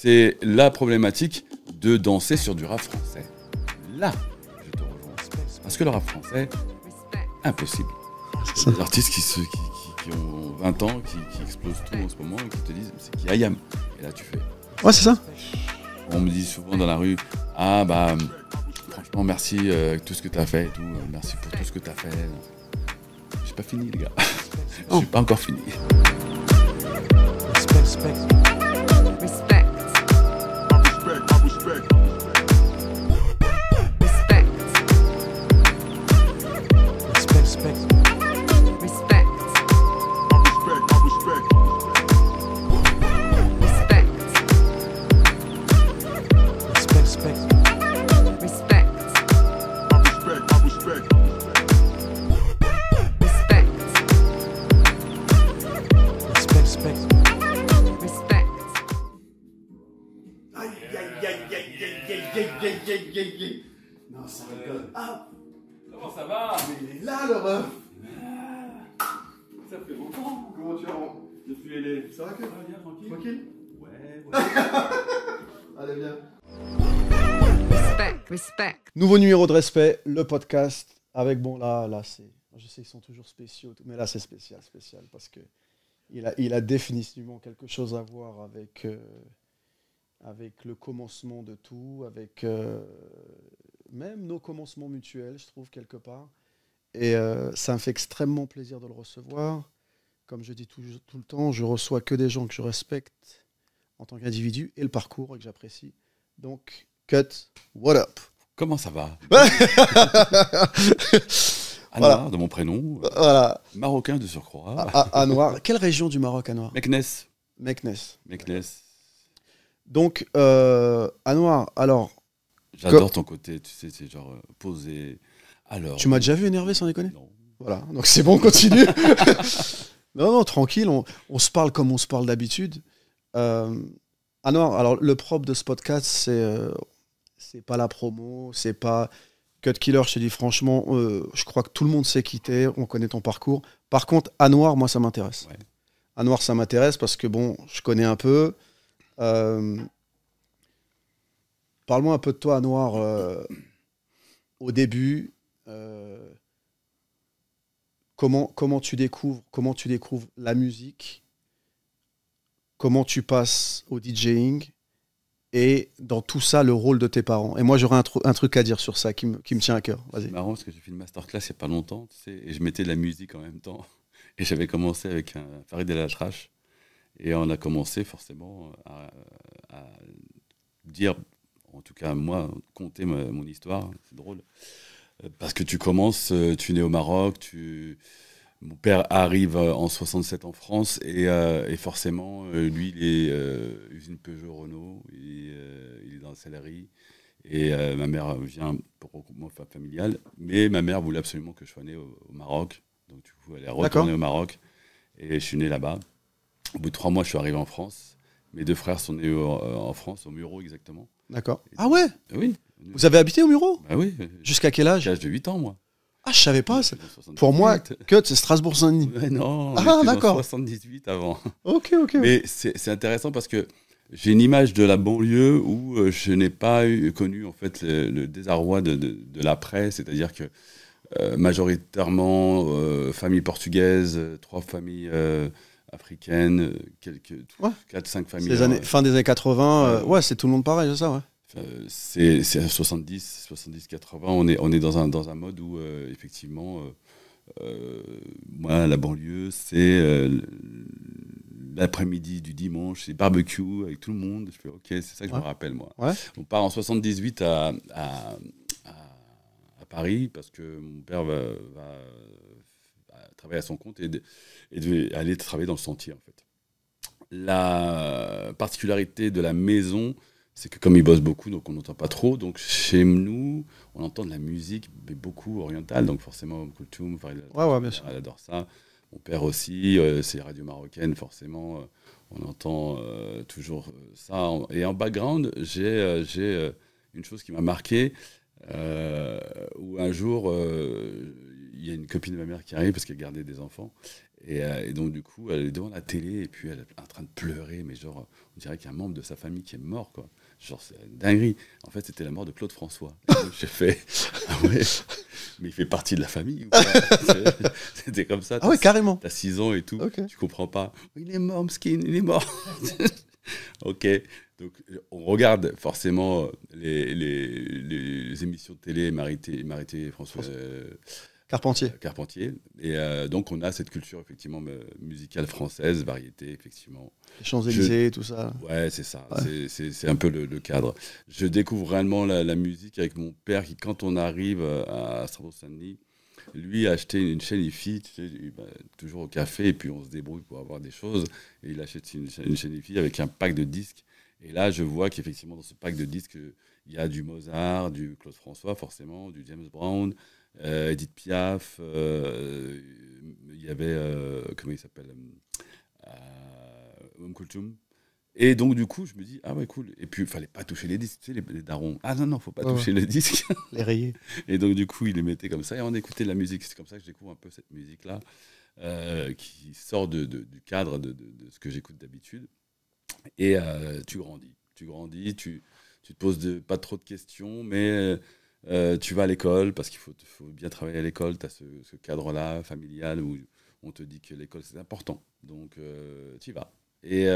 c'est la problématique de danser sur du rap français. Là, je te rejoins. Parce que le rap français, impossible. Il y a des artistes qui ont 20 ans, qui explosent tout en ce moment et qui te disent c'est qui Ayam. Et là, tu fais. Ouais, c'est ça. On me dit souvent dans la rue, ah bah, franchement, merci tout ce que tu as fait et tout. Merci pour tout ce que tu as fait. J'ai pas fini, les gars. Je suis pas encore fini. Non, ça rigole. Ah, Comment ça va? mais il est là, le ref. Ça fait longtemps. Comment tu vas? Depuis les... Ça va, que? bien, tranquille. Tranquille? Ouais. Allez, viens. Respect. Nouveau numéro de Respect, le podcast. Avec, bon, là, c'est... Je sais qu'ils sont toujours spéciaux, mais là, c'est spécial, parce que il a définitivement quelque chose à voir avec le commencement de tout, avec même nos commencements mutuels, je trouve, quelque part. Et ça me fait extrêmement plaisir de le recevoir. Comme je dis tout le temps, je reçois que des gens que je respecte en tant qu'individu et le parcours que j'apprécie. Donc, Cut, what up? Comment ça va? Voilà. Anwar, de mon prénom. Voilà. Marocain de surcroît. Anwar. Quelle région du Maroc, Anwar? Meknès. Meknès. Donc, Anwar, alors... J'adore ton côté, tu sais, c'est genre posé. Alors. Tu m'as déjà vu énervé sans déconner? Non. Voilà, donc c'est bon, on continue. non, tranquille, on se parle comme on se parle d'habitude. Anwar, alors le propre de ce podcast, c'est pas la promo, c'est pas Cut Killer, je te dis franchement, je crois que tout le monde sait qui t'es, on connaît ton parcours. Par contre, Anwar, moi ça m'intéresse. Ouais. Anwar, ça m'intéresse parce que bon, je connais un peu. Parle-moi un peu de toi, Anwar, au début. Comment tu découvres la musique, comment tu passes au DJing et dans tout ça le rôle de tes parents. Et moi j'aurais un truc à dire sur ça qui me tient à cœur. Vas-y. C'est marrant parce que j'ai fait une masterclass il n'y a pas longtemps, tu sais, et je mettais de la musique en même temps. Et j'avais commencé avec un Farid El Atrache et on a commencé forcément à dire, en tout cas moi, conter mon histoire. C'est drôle. Parce que tu commences, tu es né au Maroc, mon père arrive en 67 en France et forcément, lui, il est usine Peugeot-Renault, il est dans la sellerie et ma mère vient pour regroupement familial, mais ma mère voulait absolument que je sois né au Maroc, donc du coup, elle est retournée au Maroc et je suis né là-bas. Au bout de 3 mois, je suis arrivé en France. Mes 2 frères sont nés en France, au Mureau exactement. D'accord. Ah ouais? Oui. Vous avez habité au Mureau? Bah oui. Jusqu'à quel âge? J'ai l'âge de 8 ans, moi. Ah, je savais pas. Pour moi, Cut, c'est Strasbourg-Saint-Denis. Ouais, non, ah, d'accord. 78 avant. Ok. Mais c'est intéressant parce que j'ai une image de la banlieue où je n'ai pas connu en fait le désarroi de l'après, c'est-à-dire que majoritairement famille portugaise, 3 familles africaines, quelques 4-5 familles. Fin des années 80, ouais, c'est tout le monde pareil, c'est ça, ouais. C'est 70-80, on est dans un mode où effectivement moi la banlieue c'est l'après-midi du dimanche, c'est barbecue avec tout le monde, je fais ok, c'est ça que je me rappelle moi. Ouais. On part en 78 à Paris parce que mon père va travailler à son compte et devait aller travailler dans le sentier en fait. La particularité de la maison, c'est que comme ils bossent beaucoup, donc on n'entend pas trop. Donc chez nous, on entend de la musique, mais beaucoup orientale. Donc forcément, Kulthum, bien sûr. Elle adore ça. Mon père aussi, c'est les radios marocaines, forcément. On entend toujours ça. Et en background, j'ai une chose qui m'a marqué, où un jour, il y a une copine de ma mère qui arrive, parce qu'elle gardait des enfants. Et donc, du coup, elle est devant la télé et puis elle est en train de pleurer, mais genre, on dirait qu'il y a un membre de sa famille qui est mort, quoi. Genre, c'est une dinguerie. En fait, c'était la mort de Claude François. Et donc, j'ai fait, ah ouais, mais il fait partie de la famille ou pas? C'était comme ça. Ah ouais, carrément. T'as 6 ans et tout, Ok. tu comprends pas. Il est mort, Mskin, il est mort. Ok, donc on regarde forcément les émissions de télé Marité François Carpentier. Et donc on a cette culture effectivement musicale française, variété, effectivement. Les Champs-Élysées, tout ça. Ouais, c'est ça, Ouais. c'est un peu le cadre. Je découvre réellement la musique avec mon père qui, quand on arrive à Strasbourg-Saint-Denis, lui a acheté une chaîne hi-fi, tu sais, il va toujours au café et puis on se débrouille pour avoir des choses. Et il achète une chaîne hi-fi avec un pack de disques. Et là, je vois qu'effectivement, dans ce pack de disques, il y a du Mozart, du Claude François, forcément, du James Brown, Edith Piaf, il y avait, comment il s'appelle, Kulthum. Et donc, du coup, je me dis, ah ouais, cool. Et puis, il fallait pas toucher les disques, tu sais, les darons. Ah non, faut pas toucher les disques. Les rayés. Et donc, du coup, il les mettait comme ça et on écoutait de la musique. C'est comme ça que je découvre un peu cette musique-là, qui sort du cadre de ce que j'écoute d'habitude. Et tu grandis, tu te poses pas trop de questions, mais tu vas à l'école parce qu'il faut bien travailler à l'école. Tu as ce cadre-là familial où on te dit que l'école, c'est important. Donc, tu y vas. Et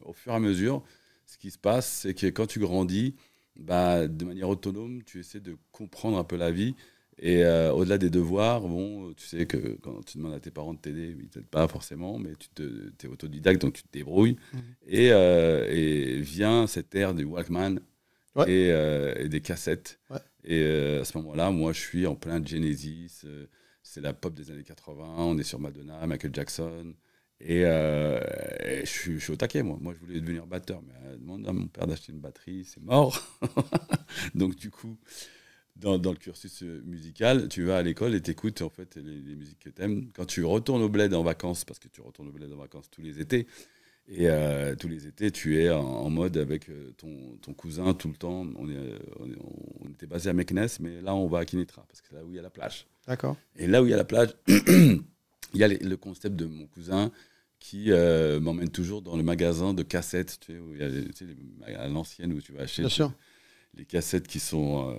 au fur et à mesure, ce qui se passe, c'est que quand tu grandis, bah, de manière autonome, tu essaies de comprendre un peu la vie. Et au-delà des devoirs, bon, tu sais que quand tu demandes à tes parents de t'aider, ils ne t'aident pas forcément, mais tu es autodidacte, donc tu te débrouilles. Et vient cette ère du Walkman et des cassettes. Ouais. Et à ce moment-là, moi, je suis en plein Genesis. C'est la pop des années 80. On est sur Madonna, Michael Jackson. Et je suis au taquet, moi. Moi, je voulais devenir batteur, mais demande à mon père d'acheter une batterie, c'est mort. Donc, du coup, dans le cursus musical, tu vas à l'école et t'écoutes en fait les musiques que t'aimes. Quand tu retournes au bled en vacances, parce que tu retournes au bled en vacances tous les étés, et tous les étés, tu es en mode avec ton cousin tout le temps. On était basé à Meknes, mais là, on va à Kinitra, parce que c'est là où il y a la plage. D'accord. Et là où il y a la plage, il y a le concept de mon cousin qui m'emmène toujours dans le magasin de cassettes, tu sais, où il y a, tu sais, à l'ancienne, où tu vas acheter les cassettes qui sont...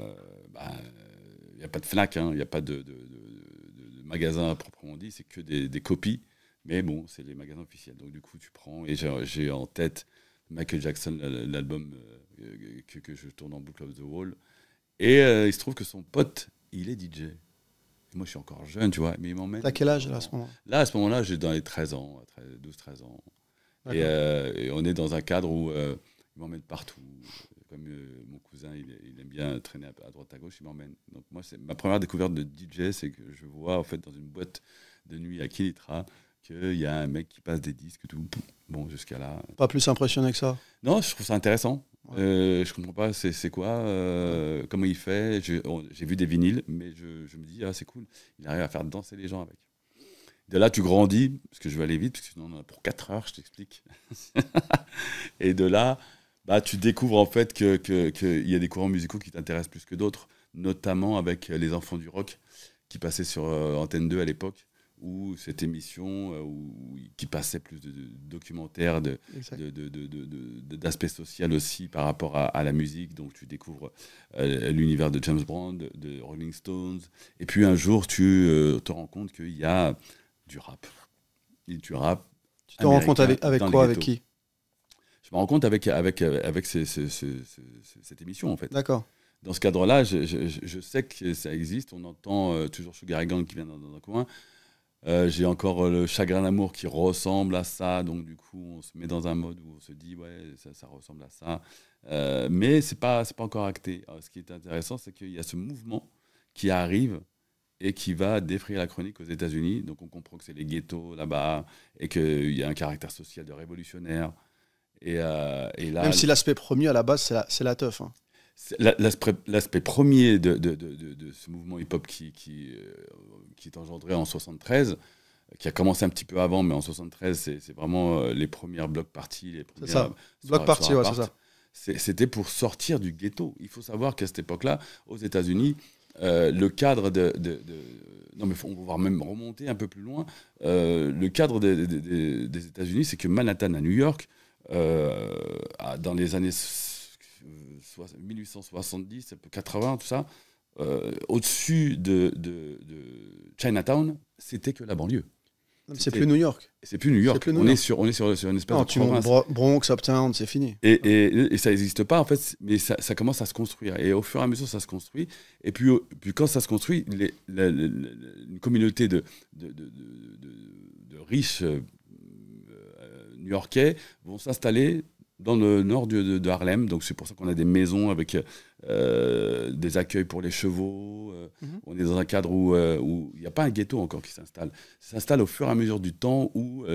il n'y a pas de Fnac, il n'y a pas de magasin à proprement dit, c'est que des copies. Mais bon, c'est les magasins officiels. Donc du coup, tu prends, et j'ai en tête Michael Jackson, l'album que je tourne en boucle of the wall. Et il se trouve que son pote, il est DJ. Et moi, je suis encore jeune, tu vois, mais il m'emmène... T'as quel âge là, à ce moment-là? Là, à ce moment-là, j'ai dans les 13 ans, 12-13 ans. Et on est dans un cadre où il m'emmène partout. Comme mon cousin, il aime bien traîner à droite à gauche, il m'emmène. Donc moi, c'est ma première découverte de DJ, c'est que je vois en fait dans une boîte de nuit à Kinitra qu'il y a un mec qui passe des disques, tout. Bon, jusqu'à là. Pas plus impressionné que ça? Non, je trouve ça intéressant. Ouais. Je comprends pas c'est quoi, comment il fait. J'ai vu des vinyles, mais je me dis, ah, c'est cool. Il arrive à faire danser les gens avec. De là, tu grandis, parce que je vais aller vite, parce que sinon on en a pour 4 heures, je t'explique. Et de là, bah, tu découvres en fait qu'il y a des courants musicaux qui t'intéressent plus que d'autres, notamment avec Les Enfants du Rock, qui passaient sur Antenne 2 à l'époque, ou cette émission qui passait plus de documentaires, d'aspect social aussi par rapport à la musique. Donc tu découvres l'univers de James Brown, de Rolling Stones. Et puis un jour, tu te rends compte qu'il y a du rap. Et du rap. Tu te rends compte avec quoi, avec qui? Je me rends compte avec cette émission, en fait. D'accord. Dans ce cadre-là, je sais que ça existe. On entend toujours Sugar Ray Gang qui vient dans un coin. J'ai encore le Chagrin d'amour qui ressemble à ça. Donc, du coup, on se met dans un mode où on se dit, ouais, ça ressemble à ça. Mais c'est pas encore acté. Alors, ce qui est intéressant, c'est qu'il y a ce mouvement qui arrive et qui va défrayer la chronique aux États-Unis. Donc, on comprend que c'est les ghettos là-bas et qu'il y a un caractère social de révolutionnaire. Et là, même si l'aspect premier à la base, c'est la teuf. Hein. L'aspect premier de ce mouvement hip-hop qui est engendré en 73, qui a commencé un petit peu avant, mais en 73, c'est vraiment les premières block parties. C'est ça, block party, ouais, c'est ça. C'était pour sortir du ghetto. Il faut savoir qu'à cette époque-là, aux États-Unis, le cadre non, mais on va même remonter un peu plus loin. Le cadre des États-Unis, c'est que Manhattan, à New York, dans les années 1870, 80, tout ça, au-dessus de Chinatown, c'était que la banlieue. C'est plus New York. C'est plus New York. On est sur une espèce de province. Bronx, Uptown, c'est fini. Et ça n'existe pas, en fait, mais ça commence à se construire. Et au fur et à mesure, ça se construit. Et puis quand ça se construit, une communauté de riches new-yorkais vont s'installer dans le nord de Harlem. Donc c'est pour ça qu'on a des maisons avec des accueils pour les chevaux. On est dans un cadre où il n'y a pas un ghetto encore qui s'installe. Ça s'installe au fur et à mesure du temps où,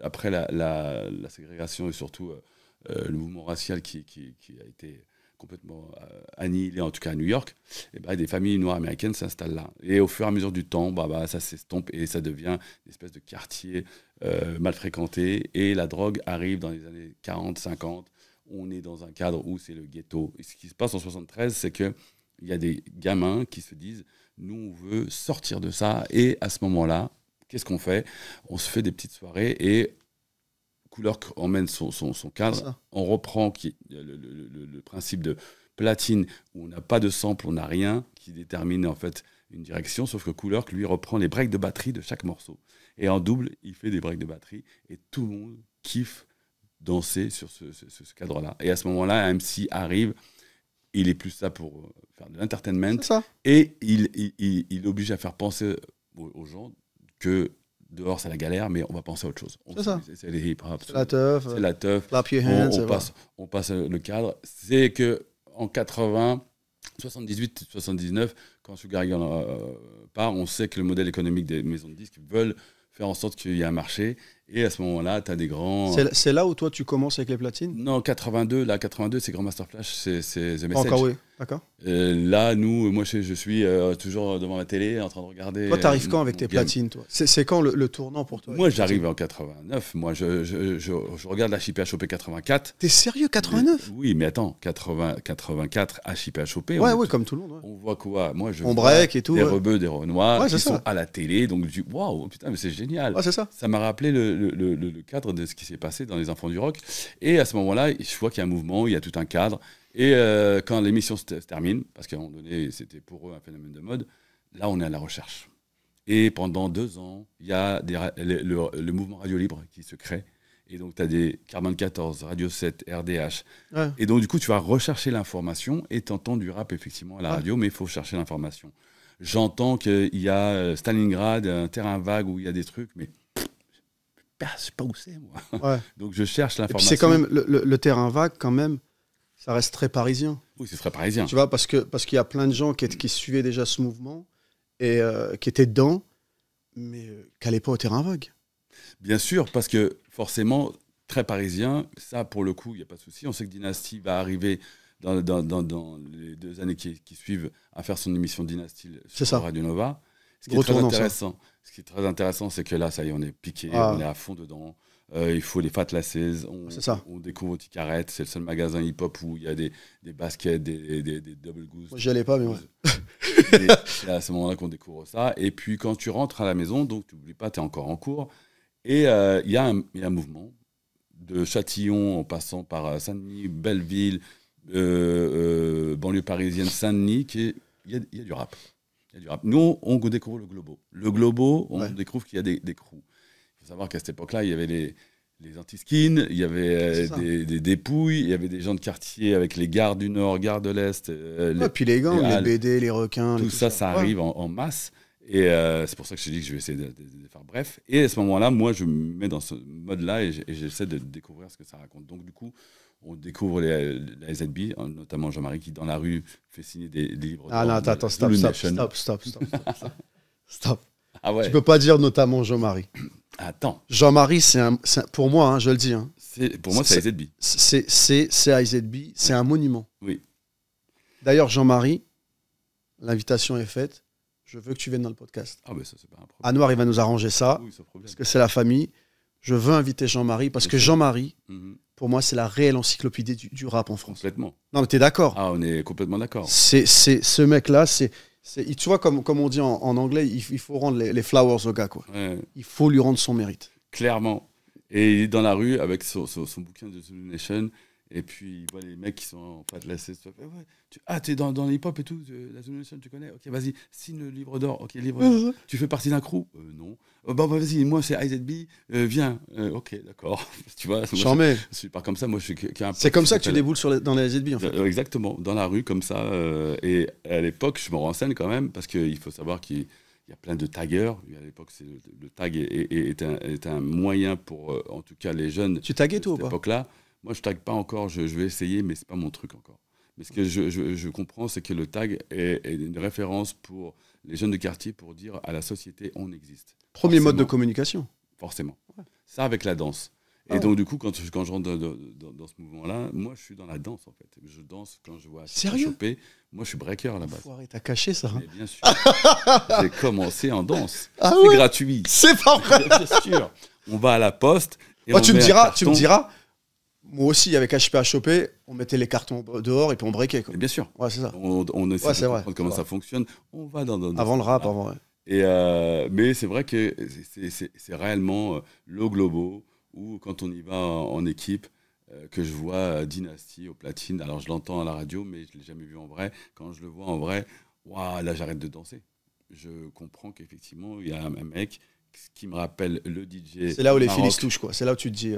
après la ségrégation et surtout le mouvement racial qui a été complètement annihilé, en tout cas à New York, et ben, des familles noires américaines s'installent là. Et au fur et à mesure du temps, ça s'estompe et ça devient une espèce de quartier mal fréquenté. Et la drogue arrive dans les années 40, 50. On est dans un cadre où c'est le ghetto. Et ce qui se passe en 73, c'est qu'il y a des gamins qui se disent « Nous, on veut sortir de ça. » Et à ce moment-là, qu'est-ce qu'on fait? On se fait des petites soirées et Cool Herc emmène son cadre. On reprend le principe de platine où on n'a pas de sample, on n'a rien qui détermine en fait une direction, sauf que Cool Herc, lui, reprend les breaks de batterie de chaque morceau. Et en double, il fait des breaks de batterie et tout le monde kiffe danser sur ce cadre-là. Et à ce moment-là, un MC arrive, il est plus là pour faire de l'entertainment et il oblige à faire penser aux gens que dehors c'est la galère, mais on va penser à autre chose. C'est les hip-hop, c'est la teuf, clap your hands, on passe le cadre. C'est que en 80, 78, 79, quand Sugar Ray part, on sait que le modèle économique des maisons de disques veulent faire en sorte qu'il y ait un marché. Et à ce moment-là, tu as des grands... C'est là où toi, tu commences avec les platines? Non, 82, c'est Grandmaster Flash, c'est The Message. Encore, oui, d'accord. Là, moi, je suis toujours devant ma télé, en train de regarder... Toi, t'arrives quand avec tes platines, toi? C'est quand le tournant pour toi? Moi, j'arrive en 89. Moi, je regarde HIP-HOP 84. T'es sérieux, 89? Oui, mais attends, 84, HIP-HOP. Ouais, comme tout le monde. Ouais. On voit quoi? Moi, on break et tout. Des rebeux, des renoirs qui sont à la télé. Donc, je dis, waouh, putain, mais c'est génial. Ouais, c'est ça. Ça m'a rappelé le cadre de ce qui s'est passé dans Les Enfants du Rock. Et à ce moment-là, je vois qu'il y a un mouvement, il y a tout un cadre. Et quand l'émission se termine, parce qu'à un moment donné, c'était pour eux un phénomène de mode, là, on est à la recherche. Et pendant 2 ans, il y a le mouvement Radio Libre qui se crée. Et donc, tu as des Carbone 14, Radio 7, RDH. Ouais. Et donc, du coup, tu vas rechercher l'information et tu entends du rap, effectivement, à la radio, mais il faut chercher l'information. J'entends qu'il y a Stalingrad, un terrain vague où il y a des trucs, mais je sais pas où c'est, moi. Ouais. Donc, je cherche l'information. Et puis, c'est quand même le terrain vague, quand même, ça reste très parisien. Oui, c'est très parisien. Tu vois, parce qu'il y a plein de gens qui suivaient déjà ce mouvement et qui étaient dedans, mais qui n'allaient pas au terrain vague. Bien sûr, parce que forcément, très parisien, ça, pour le coup, il n'y a pas de souci. On sait que Dynasty va arriver dans les 2 années qui suivent à faire son émission Dynasty sur Radio Nova. Ce qui est très intéressant, c'est que là, ça y est, on est piqué, on est à fond dedans. Il faut les Fat Lasses, on découvre Ticaret, c'est le seul magasin hip-hop où il y a des baskets, des double goose. Moi, j'y allais pas, mais ouais. C'est à ce moment-là qu'on découvre ça. Et puis, quand tu rentres à la maison, donc tu n'oublies pas, tu es encore en cours. Et il y a un mouvement de Châtillon en passant par Saint-Denis, Belleville, banlieue parisienne, Saint-Denis, il y a du rap. Nous, on découvre le Globo. Le Globo, on découvre qu'il y a des crews. Il faut savoir qu'à cette époque-là, il y avait les anti-skins, il y avait des dépouilles, il y avait des gens de quartier avec les gares du Nord, gares de l'Est. Puis les gangs, les BD, les requins. Tout ça arrive en masse. Et c'est pour ça que je te dis que je vais essayer de faire bref. Et à ce moment-là, moi, je me mets dans ce mode-là et j'essaie de découvrir ce que ça raconte. Donc, du coup, on découvre la SZB, notamment Jean-Marie, qui, dans la rue, fait signer des livres. Ah non, attends, stop. Ah ouais. Tu peux pas dire notamment Jean-Marie. Attends. Jean-Marie, pour moi, hein, je le dis. Hein, pour moi, c'est IZB. C'est IZB, c'est un monument. Oui. D'ailleurs, Jean-Marie, l'invitation est faite. Je veux que tu viennes dans le podcast. Ah, ben ça, c'est pas un problème. Anouar, il va nous arranger ça, parce que c'est la famille. Je veux inviter Jean-Marie, parce que Jean-Marie, pour moi, c'est la réelle encyclopédie du rap en France. Complètement. Non, mais t'es d'accord? Ah, on est complètement d'accord. Ce mec-là, c'est Tu vois, comme on dit en anglais, il faut rendre les flowers au gars, quoi. Ouais. Il faut lui rendre son mérite. Clairement. Et il est dans la rue avec son bouquin de Zulu Nation. Et puis, il voit les mecs qui sont en fait laissés. T'es dans le hip-hop et tout, la Zulu Nation, tu connais? Ok, vas-y, signe le livre d'or. Ok, livre d'or. Tu fais partie d'un crew? Non. Vas-y, moi, c'est IZB. Viens. Ok, d'accord. Tu vois, je suis pas comme ça. Moi, je suis qu'un. C'est comme ça que tu déboules dans les IZB, en fait. Exactement, dans la rue, comme ça. Et à l'époque, je me renseigne quand même, parce qu'il faut savoir qu'il y a plein de taggers. À l'époque, le tag est un moyen pour, en tout cas, les jeunes. Tu taguais, toi, à cette époque-là. Moi, je tague pas encore, je vais essayer, mais c'est pas mon truc encore. Mais ce que je comprends, c'est que le tag est une référence pour les jeunes de quartier pour dire à la société, on existe. Premier mode de communication. Forcément. Ouais. Ça avec la danse. Et donc, du coup, quand je rentre dans ce mouvement-là, moi, je suis dans la danse, en fait. Je danse quand je vois choper. Moi, je suis breaker à la base. T'as caché ça. Mais bien sûr. J'ai commencé en danse. Ah c'est gratuit. C'est pas vrai. Bien sûr. On va à la poste. Et tu me diras. Moi aussi, avec HP à choper, on mettait les cartons dehors et puis on breakait. Quoi. Bien sûr. Ouais, c'est ça. On essaie de comprendre comment ça fonctionne. On va dans avant le rap, avant, ouais. Et mais c'est vrai que c'est réellement le Globo, où quand on y va en équipe, que je vois Dynasty au platine. Alors je l'entends à la radio, mais je ne l'ai jamais vu en vrai. Quand je le vois en vrai, là j'arrête de danser. Je comprends qu'effectivement, il y a un mec qui me rappelle le DJ. C'est là où les filles se touchent, quoi. C'est là où tu te dis.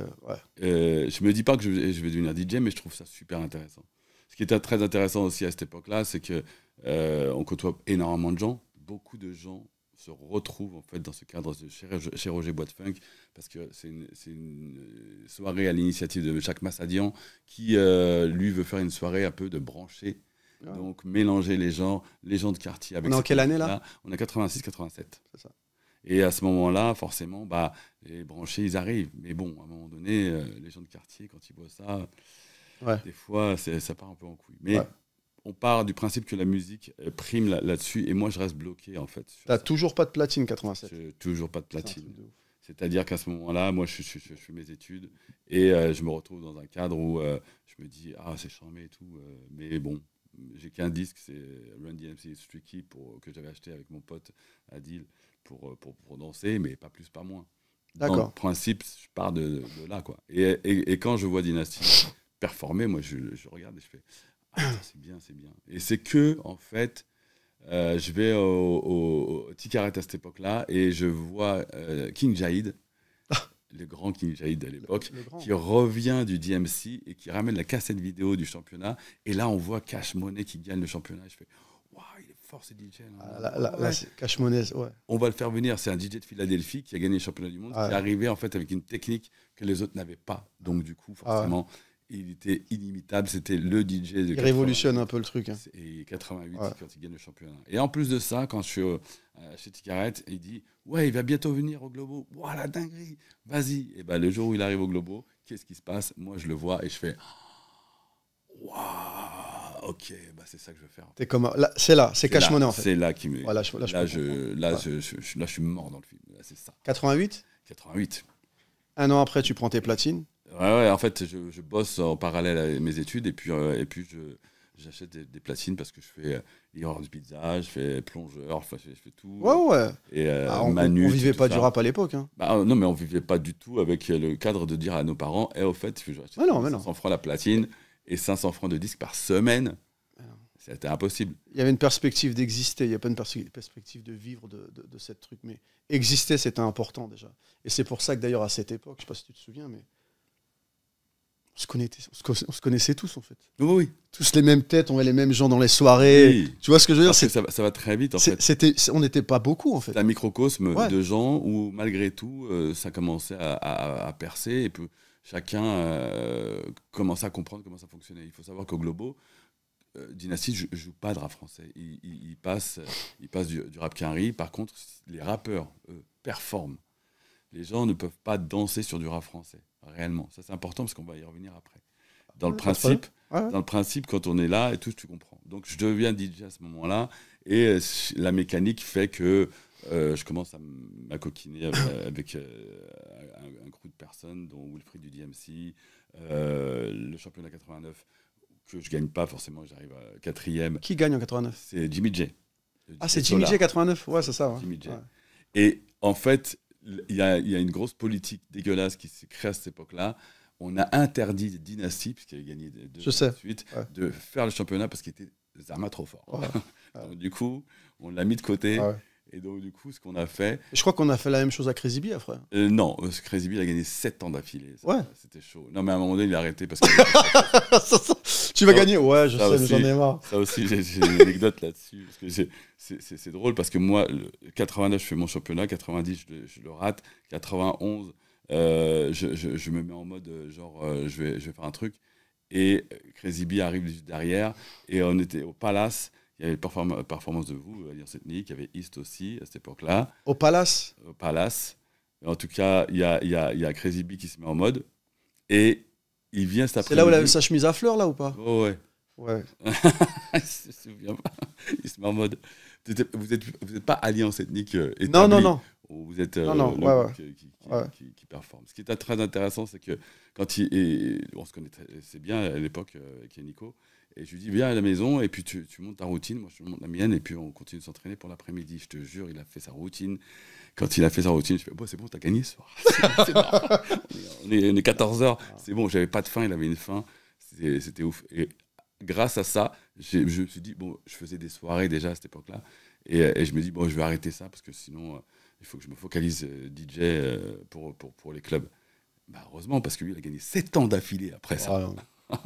Je me dis pas que je vais devenir DJ, mais je trouve ça super intéressant. Ce qui était très intéressant aussi à cette époque-là, c'est que on côtoie énormément de gens. Beaucoup de gens se retrouvent en fait dans ce cadre chez Roger Boîte Funk, parce que c'est une soirée à l'initiative de Jacques Massadian qui lui veut faire une soirée un peu de brancher. Ouais. Donc mélanger les gens de quartier avec. On est en quelle année là? On est 86-87. C'est ça. Et à ce moment-là, forcément, les branchés, ils arrivent. Mais bon, à un moment donné, les gens de quartier, quand ils voient ça, des fois, ça part un peu en couille. Mais on part du principe que la musique prime là-dessus. Et moi, je reste bloqué, en fait. T'as toujours pas de platine, 87? Toujours pas de platine. C'est-à-dire qu'à ce moment-là, moi, je fais mes études et je me retrouve dans un cadre où je me dis, c'est charmé et tout. Mais bon, j'ai qu'un disque, c'est Run DMC Streaky que j'avais acheté avec mon pote Adil pour danser, mais pas plus, pas moins. D'accord. Dans le principe, je pars de là, quoi. Et quand je vois Dynasty performer, moi, je regarde et je fais c'est bien, c'est bien. Et c'est que, en fait, je vais au Tikaret à cette époque-là et je vois King Jaid, le grand King Jaid à l'époque, qui revient du DMC et qui ramène la cassette vidéo du championnat. Et là, on voit Cash Money qui gagne le championnat. Et je fais waouh, il est fort, ce DJ. Là, c'est Cash Money, ouais. On va le faire venir. C'est un DJ de Philadelphie qui a gagné le championnat du monde, qui est arrivé en fait avec une technique que les autres n'avaient pas. Donc, du coup, forcément. Il était inimitable, c'était le DJ de. Il révolutionne un peu le truc. Hein. Et 88, quand il gagne le championnat. Et en plus de ça, quand je suis chez Tikaret, il dit ouais, il va bientôt venir au Globo. Voilà, dinguerie, vas-y. Et le jour où il arrive au Globo, qu'est-ce qui se passe? Moi, je le vois et je fais waouh, ok, c'est ça que je veux faire. T'es comme c'est Cash Money en fait. C'est là qui me. Là, je suis mort dans le film. Là, c'est ça. 88. 88. Un an après, tu prends tes platines. Ouais, en fait, je bosse en parallèle à mes études et puis j'achète des platines parce que je fais livreur de pizza, je fais plongeur, je fais tout. Ouais. Et on vivait pas du rap à l'époque. Hein. Non, mais on vivait pas du tout avec le cadre de dire à nos parents, au fait, je vais acheter 500 francs la platine et 500 francs de disque par semaine. C'était impossible. Il y avait une perspective d'exister, il n'y a pas une perspective de vivre de cette truc, mais exister, c'était important déjà. Et c'est pour ça que d'ailleurs, à cette époque, je ne sais pas si tu te souviens, mais on se connaissait tous, en fait. Oui. Tous les mêmes têtes, on avait les mêmes gens dans les soirées. Oui. Tu vois ce que je veux dire? Parce que ça va très vite, en fait. On n'était pas beaucoup, en fait. C'est un microcosme de gens où, malgré tout, ça commençait à percer et puis chacun commençait à comprendre comment ça fonctionnait. Il faut savoir qu'au Globo, Dynasty ne joue pas de rap français. Il passe du rap quinri. Par contre, les rappeurs, eux, performent. Les gens ne peuvent pas danser sur du rap français, réellement. Ça, c'est important parce qu'on va y revenir après. Dans le principe, quand on est là et tout, tu comprends. Donc, je deviens DJ à ce moment-là et la mécanique fait que je commence à m'acoquiner avec un crew de personnes, dont Wilfried du DMC, le championnat 89, que je ne gagne pas forcément, j'arrive à 4e. Qui gagne en 89? C'est Jimmy J. Ah, c'est Jimmy J 89. Ouais, c'est ça. Ouais. Jimmy J. Ouais. Et en fait, il y a une grosse politique dégueulasse qui s'est créée à cette époque-là. On a interdit Dynasty, puisqu'il avait gagné 2 Je sais. de suite, Ouais. de faire le championnat parce qu'il était Zama trop fort. Ouais. Donc, du coup, on l'a mis de côté. Ouais. Et donc, du coup, ce qu'on a fait. Et je crois qu'on a fait la même chose à Crazy B après. Non, Crazy Bill a gagné 7 ans d'affilée. Ouais. C'était chaud. Non, mais à un moment donné, il a arrêté parce que. Tu vas gagner? Ouais, je sais, mais aussi, j'en ai marre. Ça aussi, j'ai une anecdote là-dessus. Parce que c'est drôle parce que moi, 89, je fais mon championnat. 90, je le rate. 91, je me mets en mode genre, je vais faire un truc. Et Crazy B arrive juste derrière. Et on était au Palace. Il y avait Performance de vous, Alliance Ethnique. Il y avait East aussi à cette époque-là. Au Palace? Au Palace. En tout cas, il y a Crazy B qui se met en mode. Et il vient cet après-midi. C'est là où il avait sa chemise à fleurs, là, ou pas? Oh, ouais. Ouais. Il se souvient pas. Il se met en mode. Vous n'êtes pas Alliance Ethnique établie. Non. Vous êtes Non, le ouais, groupe ouais. qui performe. Ce qui est très intéressant, c'est que quand on se connaît c'est bien à l'époque avec Nico, et je lui dis viens à la maison et puis tu montes ta routine, moi je monte la mienne et puis on continue de s'entraîner pour l'après-midi. Je te jure, il a fait sa routine. Quand il a fait sa routine, je fais bon, c'est bon, t'as gagné ce soir. C'est bon. On est 14h, c'est bon, j'avais pas de faim, il avait une faim, c'était ouf. Et grâce à ça, je me suis dit bon, je faisais des soirées déjà à cette époque-là et je me dis bon, je vais arrêter ça parce que sinon il faut que je me focalise DJ pour les clubs. Bah, heureusement, parce que lui, il a gagné 7 ans d'affilée après ça.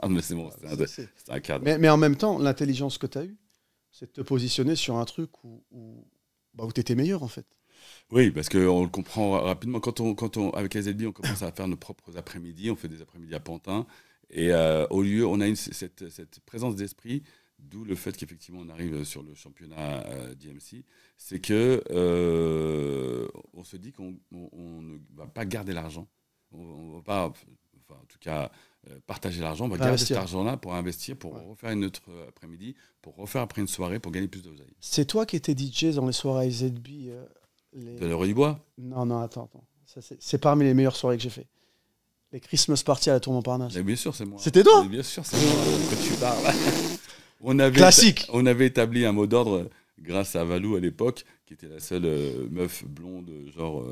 Mais c'est bon, c'est un cadre. Mais en même temps, l'intelligence que tu as eue, c'est de te positionner sur un truc où tu étais meilleur, en fait. Oui, parce qu'on le comprend rapidement. Avec AZB, on commence à faire nos propres après-midi. On fait des après-midi à Pantin. Et au lieu, on a cette présence d'esprit, d'où le fait qu'effectivement, on arrive sur le championnat d'IMC. C'est que on se dit qu'on ne va pas garder l'argent. On ne va pas, enfin, en tout cas, partager l'argent. On va garder cet argent-là pour investir, pour refaire une autre après-midi, pour refaire après une soirée, pour gagner plus d'oseille. C'est toi qui étais DJ dans les soirées AZB De l'Heure du Bois? Non, attends. C'est parmi les meilleures soirées que j'ai fait. Les Christmas Party à la Tour Montparnasse. Bien sûr, c'est moi. C'était toi? Bien sûr, c'est moi. Quand tu parles. Classique. On avait établi un mot d'ordre grâce à Valou à l'époque, qui était la seule meuf blonde, genre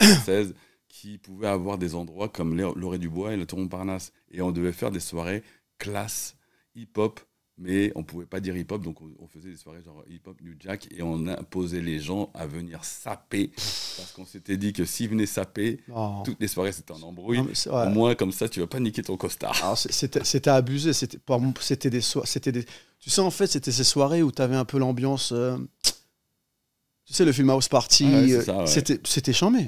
française, qui pouvait avoir des endroits comme l'Orée du Bois et la Tour Montparnasse. Et on devait faire des soirées classe, hip-hop, mais on ne pouvait pas dire hip-hop, donc on faisait des soirées genre hip-hop, New Jack, et on imposait les gens à venir saper, parce qu'on s'était dit que s'ils venaient saper, toutes les soirées c'était en embrouille. Au moins, comme ça, tu ne vas pas niquer ton costard. Alors, c'était abusé. C'était des Tu sais, en fait, c'était ces soirées où tu avais un peu l'ambiance... Tu sais, le film House Party, c'était chambé.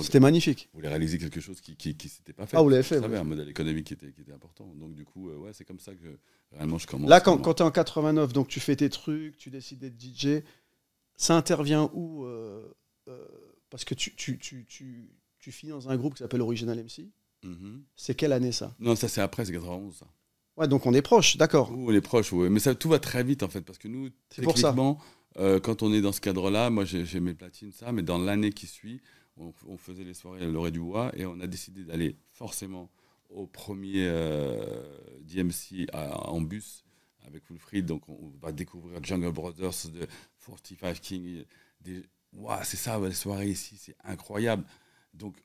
C'était magnifique. On voulait réaliser quelque chose qui s'était pas fait. Vous l'avez fait. Vous savez, un modèle économique qui était important. Donc, du coup, c'est comme ça que réellement je commence. Là, quand tu es en 89, donc tu fais tes trucs, tu décides d'être DJ, ça intervient où parce que tu finis dans un groupe qui s'appelle Original MC. C'est quelle année, ça? Non, ça, c'est après, c'est 91, ça. Ouais, donc on est proche, d'accord. On est proche, ouais. Mais tout va très vite, en fait, parce que nous, techniquement... quand on est dans ce cadre-là, moi j'ai mes platines, ça, mais dans l'année qui suit, on faisait les soirées à l'Orée du Bois et on a décidé d'aller forcément au premier DMC en bus avec Wilfried. Donc on va découvrir Jungle Brothers, de 45 King. C'est ça, les soirées ici, c'est incroyable. Donc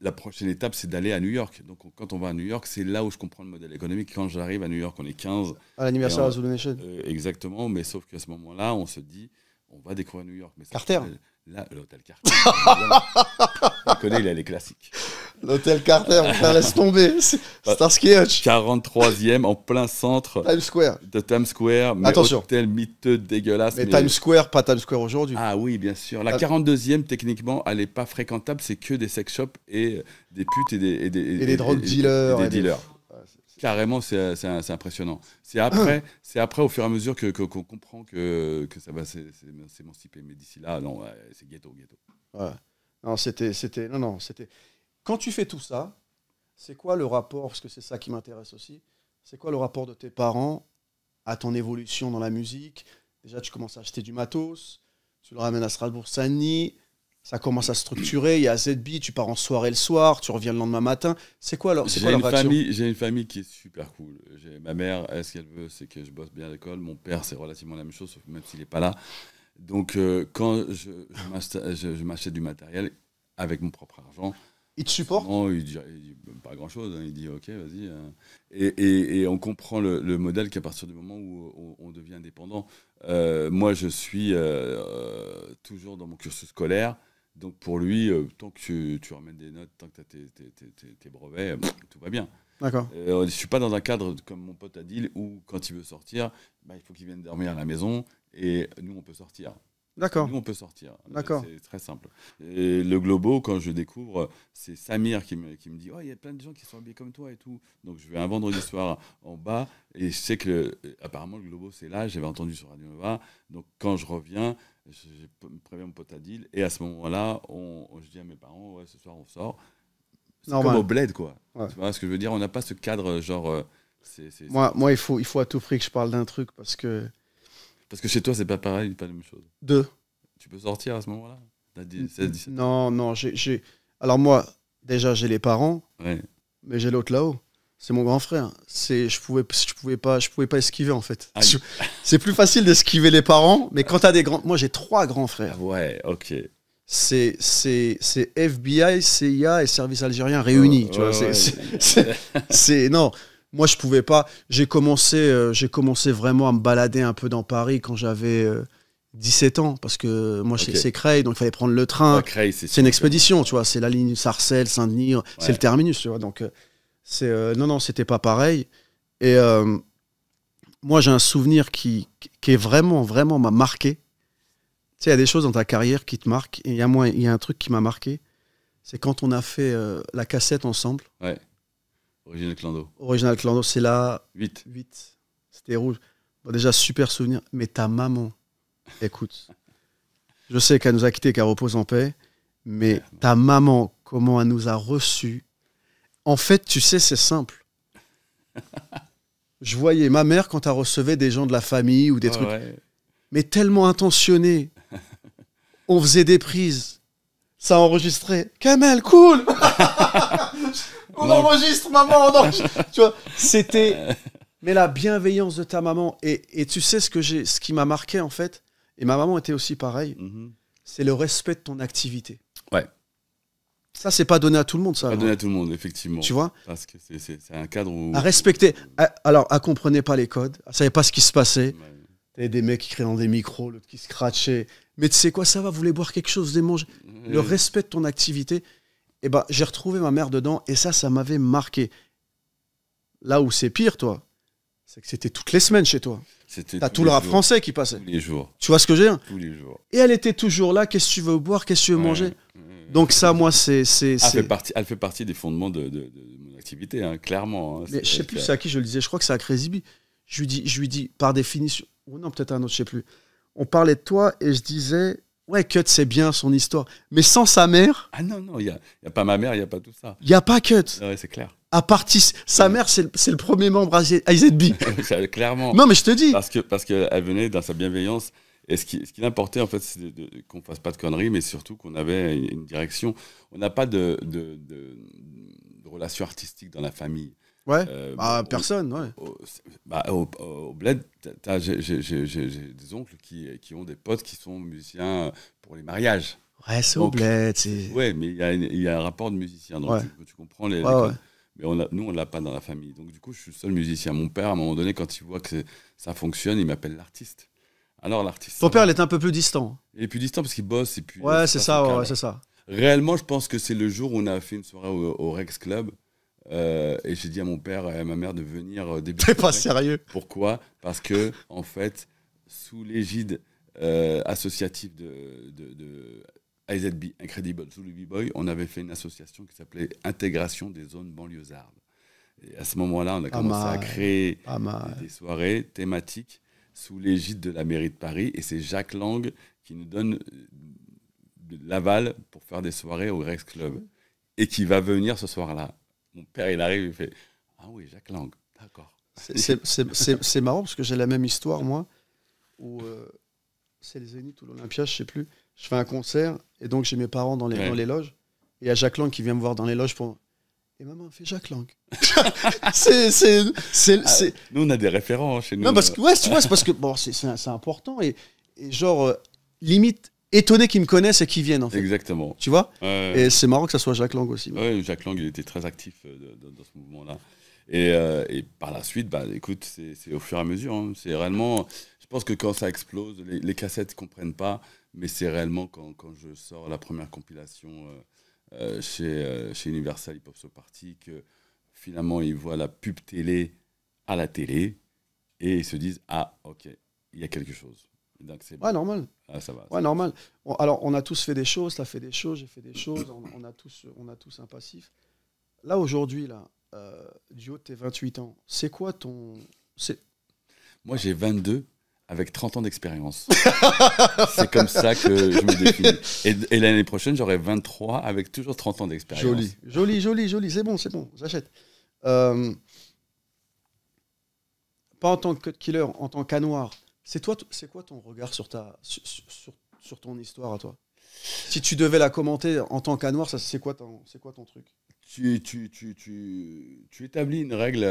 la prochaine étape, c'est d'aller à New York. Donc quand on va à New York, c'est là où je comprends le modèle économique. Quand j'arrive à New York, on est 15. À l'anniversaire de Zulu Nation. Exactement, mais sauf qu'à ce moment-là, on se dit, on va découvrir New York. Mais Carter. Là, l'hôtel Carter. On connaît, il a les classiques. L'hôtel Carter, on laisse tomber. Starsky Hutch. 43e, en plein centre de Times Square. Mais attention. Hôtel miteux, dégueulasse. Mais Times Square, pas Times Square aujourd'hui. Ah oui, bien sûr. La 42e, techniquement, elle n'est pas fréquentable. C'est que des sex shops et des putes et des drug dealers. Et des dealers. Carrément, c'est impressionnant. C'est après, au fur et à mesure qu'on comprend que ça va s'émanciper. Mais d'ici là, non, c'est ghetto. Ouais. Non, c'était. Quand tu fais tout ça, c'est quoi le rapport, parce que c'est ça qui m'intéresse aussi, c'est quoi le rapport de tes parents à ton évolution dans la musique? Déjà, tu commences à acheter du matos, tu le ramènes à Strasbourg-Saint-Denis. Ça commence à se structurer, il y a ZB, tu pars en soirée le soir, tu reviens le lendemain matin. C'est quoi leur réaction? J'ai une famille qui est super cool. Ma mère, ce qu'elle veut, c'est que je bosse bien à l'école. Mon père, c'est relativement la même chose, même s'il n'est pas là. Donc, quand je m'achète du matériel avec mon propre argent, il te supporte? Non, il dit pas grand-chose. Hein. Il dit OK, vas-y. Et on comprend le modèle qu'à partir du moment où on devient indépendant. Moi, je suis toujours dans mon cursus scolaire. Donc pour lui, tant que tu ramènes des notes, tant que tu as tes brevets, tout va bien. D'accord. Je ne suis pas dans un cadre comme mon pote Adil où quand il veut sortir, il faut qu'il vienne dormir à la maison et nous, on peut sortir. D'accord. Nous, on peut sortir. D'accord. C'est très simple. Et le Globo, quand je découvre, c'est Samir qui me dit il y a plein de gens qui sont habillés comme toi et tout. Donc je vais un vendredi soir en bas et je sais que apparemment le Globo, c'est là. J'avais entendu sur Radio Nova. Donc quand je reviens, je préviens mon pote Adil et à ce moment-là, je dis à mes parents ce soir, on sort. C'est comme au bled, quoi. Ouais. Tu vois ce que je veux dire? On n'a pas ce cadre genre. Moi, il faut à tout prix que je parle d'un truc parce que chez toi, c'est pas pareil, pas la même chose. Tu peux sortir à ce moment-là? T'as 16, 17 ans. Non, alors moi, déjà, j'ai les parents, ouais. Mais j'ai l'autre là-haut. C'est mon grand frère. Je pouvais pas esquiver, en fait. C'est plus facile d'esquiver les parents, mais quand t'as des grands... Moi, j'ai 3 grands frères. Ouais, ok. C'est FBI, CIA et service algérien réunis. Tu vois, non... Moi, je pouvais pas. J'ai commencé vraiment à me balader un peu dans Paris quand j'avais 17 ans, parce que moi, c'est Creil, donc il fallait prendre le train. Ouais, Creil, c'est une expédition, tu vois. C'est la ligne Sarcelles, Saint-Denis, c'est le terminus, tu vois. Donc, non, c'était pas pareil. Et moi, j'ai un souvenir qui est vraiment, vraiment m'a marqué. Tu sais, il y a des choses dans ta carrière qui te marquent. Et il y a un truc qui m'a marqué. C'est quand on a fait la cassette ensemble. Ouais. Original Clando. Original Clando, c'est là. 8. C'était rouge. Bon, déjà, super souvenir. Mais ta maman, écoute, je sais qu'elle nous a quittés, qu'elle repose en paix. Mais ta maman, comment elle nous a reçus. En fait, tu sais, c'est simple. Je voyais ma mère quand elle recevait des gens de la famille ou des trucs. Ouais. Mais tellement intentionnés. On faisait des prises. Ça enregistrait. Kamel, cool. On enregistre, maman, on enregistre. Tu vois, c'était... Mais la bienveillance de ta maman. Et tu sais ce qui m'a marqué, en fait, et ma maman était aussi pareille, c'est le respect de ton activité. Ouais. Ça, c'est pas donné à tout le monde, ça. Pas donné à tout le monde, effectivement. Tu vois? Parce que c'est un cadre où... À respecter. Alors, elle comprenait pas les codes. Elle savait pas ce qui se passait. Ouais. T'avais des mecs qui criaient dans des micros, l'autre qui scratchait. Mais tu sais quoi, ça va, vous voulez boire quelque chose, des manger. Le respect de ton activité. Eh ben, j'ai retrouvé ma mère dedans et ça m'avait marqué. Là où c'est pire, toi, c'est que c'était toutes les semaines chez toi. T'as tout le rap français qui passait. Tous les jours. Tu vois ce que j'ai? Tous les jours. Et elle était toujours là. Qu'est-ce que tu veux boire? Qu'est-ce que tu veux manger? Donc ça, moi, c'est... Elle fait partie des fondements de mon activité, hein, clairement. Hein. Mais je sais plus c'est à qui je le disais. Je crois que c'est à Crazy B. Je lui dis, par définition... Ou non, peut-être un autre, je sais plus. On parlait de toi et je disais... Ouais, Cut, c'est bien son histoire. Mais sans sa mère... Ah non, il n'y a pas ma mère, il n'y a pas tout ça. Il n'y a pas Cut. Ouais, c'est clair. À partir... Sa mère, c'est le premier membre à IZB. Clairement. Non, mais je te dis. Parce qu'elle venait dans sa bienveillance. Et ce qui l'importait, en fait, c'est qu'on ne fasse pas de conneries, mais surtout qu'on avait une direction. On n'a pas de relation artistique dans la famille. Ouais, personne, ouais. Au bled, j'ai des oncles qui ont des potes qui sont musiciens pour les mariages. Ouais, c'est au bled. Ouais, mais il y a un rapport de musicien, donc tu comprends les codes. Mais nous, on ne l'a pas dans la famille. Donc du coup, je suis le seul musicien. Mon père, à un moment donné, quand il voit que ça fonctionne, il m'appelle l'artiste. Alors l'artiste... Ton père, il est un peu plus distant. Il est plus distant parce qu'il bosse. Et puis, ouais, c'est ça, c'est ça. Réellement, je pense que c'est le jour où on a fait une soirée au Rex Club. Et j'ai dit à mon père et à ma mère de venir débuter. T'es pas sérieux? Pourquoi? Parce que, en fait, sous l'égide associative de IZB, Incredible sous le B-Boy, on avait fait une association qui s'appelait Intégration des zones banlieusardes. Et à ce moment-là, on a commencé à créer des soirées thématiques sous l'égide de la mairie de Paris. Et c'est Jacques Lang qui nous donne l'aval pour faire des soirées au Rex Club. Et qui va venir ce soir-là. Mon père, il arrive, il fait « Ah oui, Jacques Lang, d'accord. » C'est marrant parce que j'ai la même histoire, moi, où c'est le Zénith ou l'Olympia, je sais plus. je fais un concert, et donc j'ai mes parents dans les loges. Et il y a Jacques Lang qui vient me voir dans les loges pour... Et maman fait Jacques Lang. Nous, on a des référents chez nous. Non, parce que, ouais, tu vois, c'est parce que bon, c'est important. Et genre, limite, étonné qu'ils me connaissent et qu'ils viennent, en fait. Exactement. Tu vois Ouais. Et c'est marrant que ça soit Jacques Lang aussi. Ouais, Jacques Lang, il était très actif dans ce mouvement-là. Et par la suite, bah, écoute, c'est au fur et à mesure. Hein. C'est réellement... Je pense que quand ça explose, les cassettes ne comprennent pas, mais c'est réellement quand je sors la première compilation chez Universal Hip Hop Soul Party que finalement, ils voient la pub télé à la télé et ils se disent « Ah, ok, il y a quelque chose. » Donc c'est bon. Ouais, normal. Ah, ça va. Ouais, normal. Alors, on a tous fait des choses, t'as fait des choses, j'ai fait des choses, on a tous un passif. Là, aujourd'hui, là, du haut de tes 28 ans, c'est quoi ton... Moi, j'ai 22 avec 30 ans d'expérience. C'est comme ça que je me définis. Et l'année prochaine, j'aurai 23 avec toujours 30 ans d'expérience. Joli. C'est bon, j'achète. Pas en tant que cut killer, en tant qu'à noir. C'est quoi ton regard sur ton histoire à toi? Si tu devais la commenter en tant qu'à noir, c'est quoi ton truc? Tu établis une règle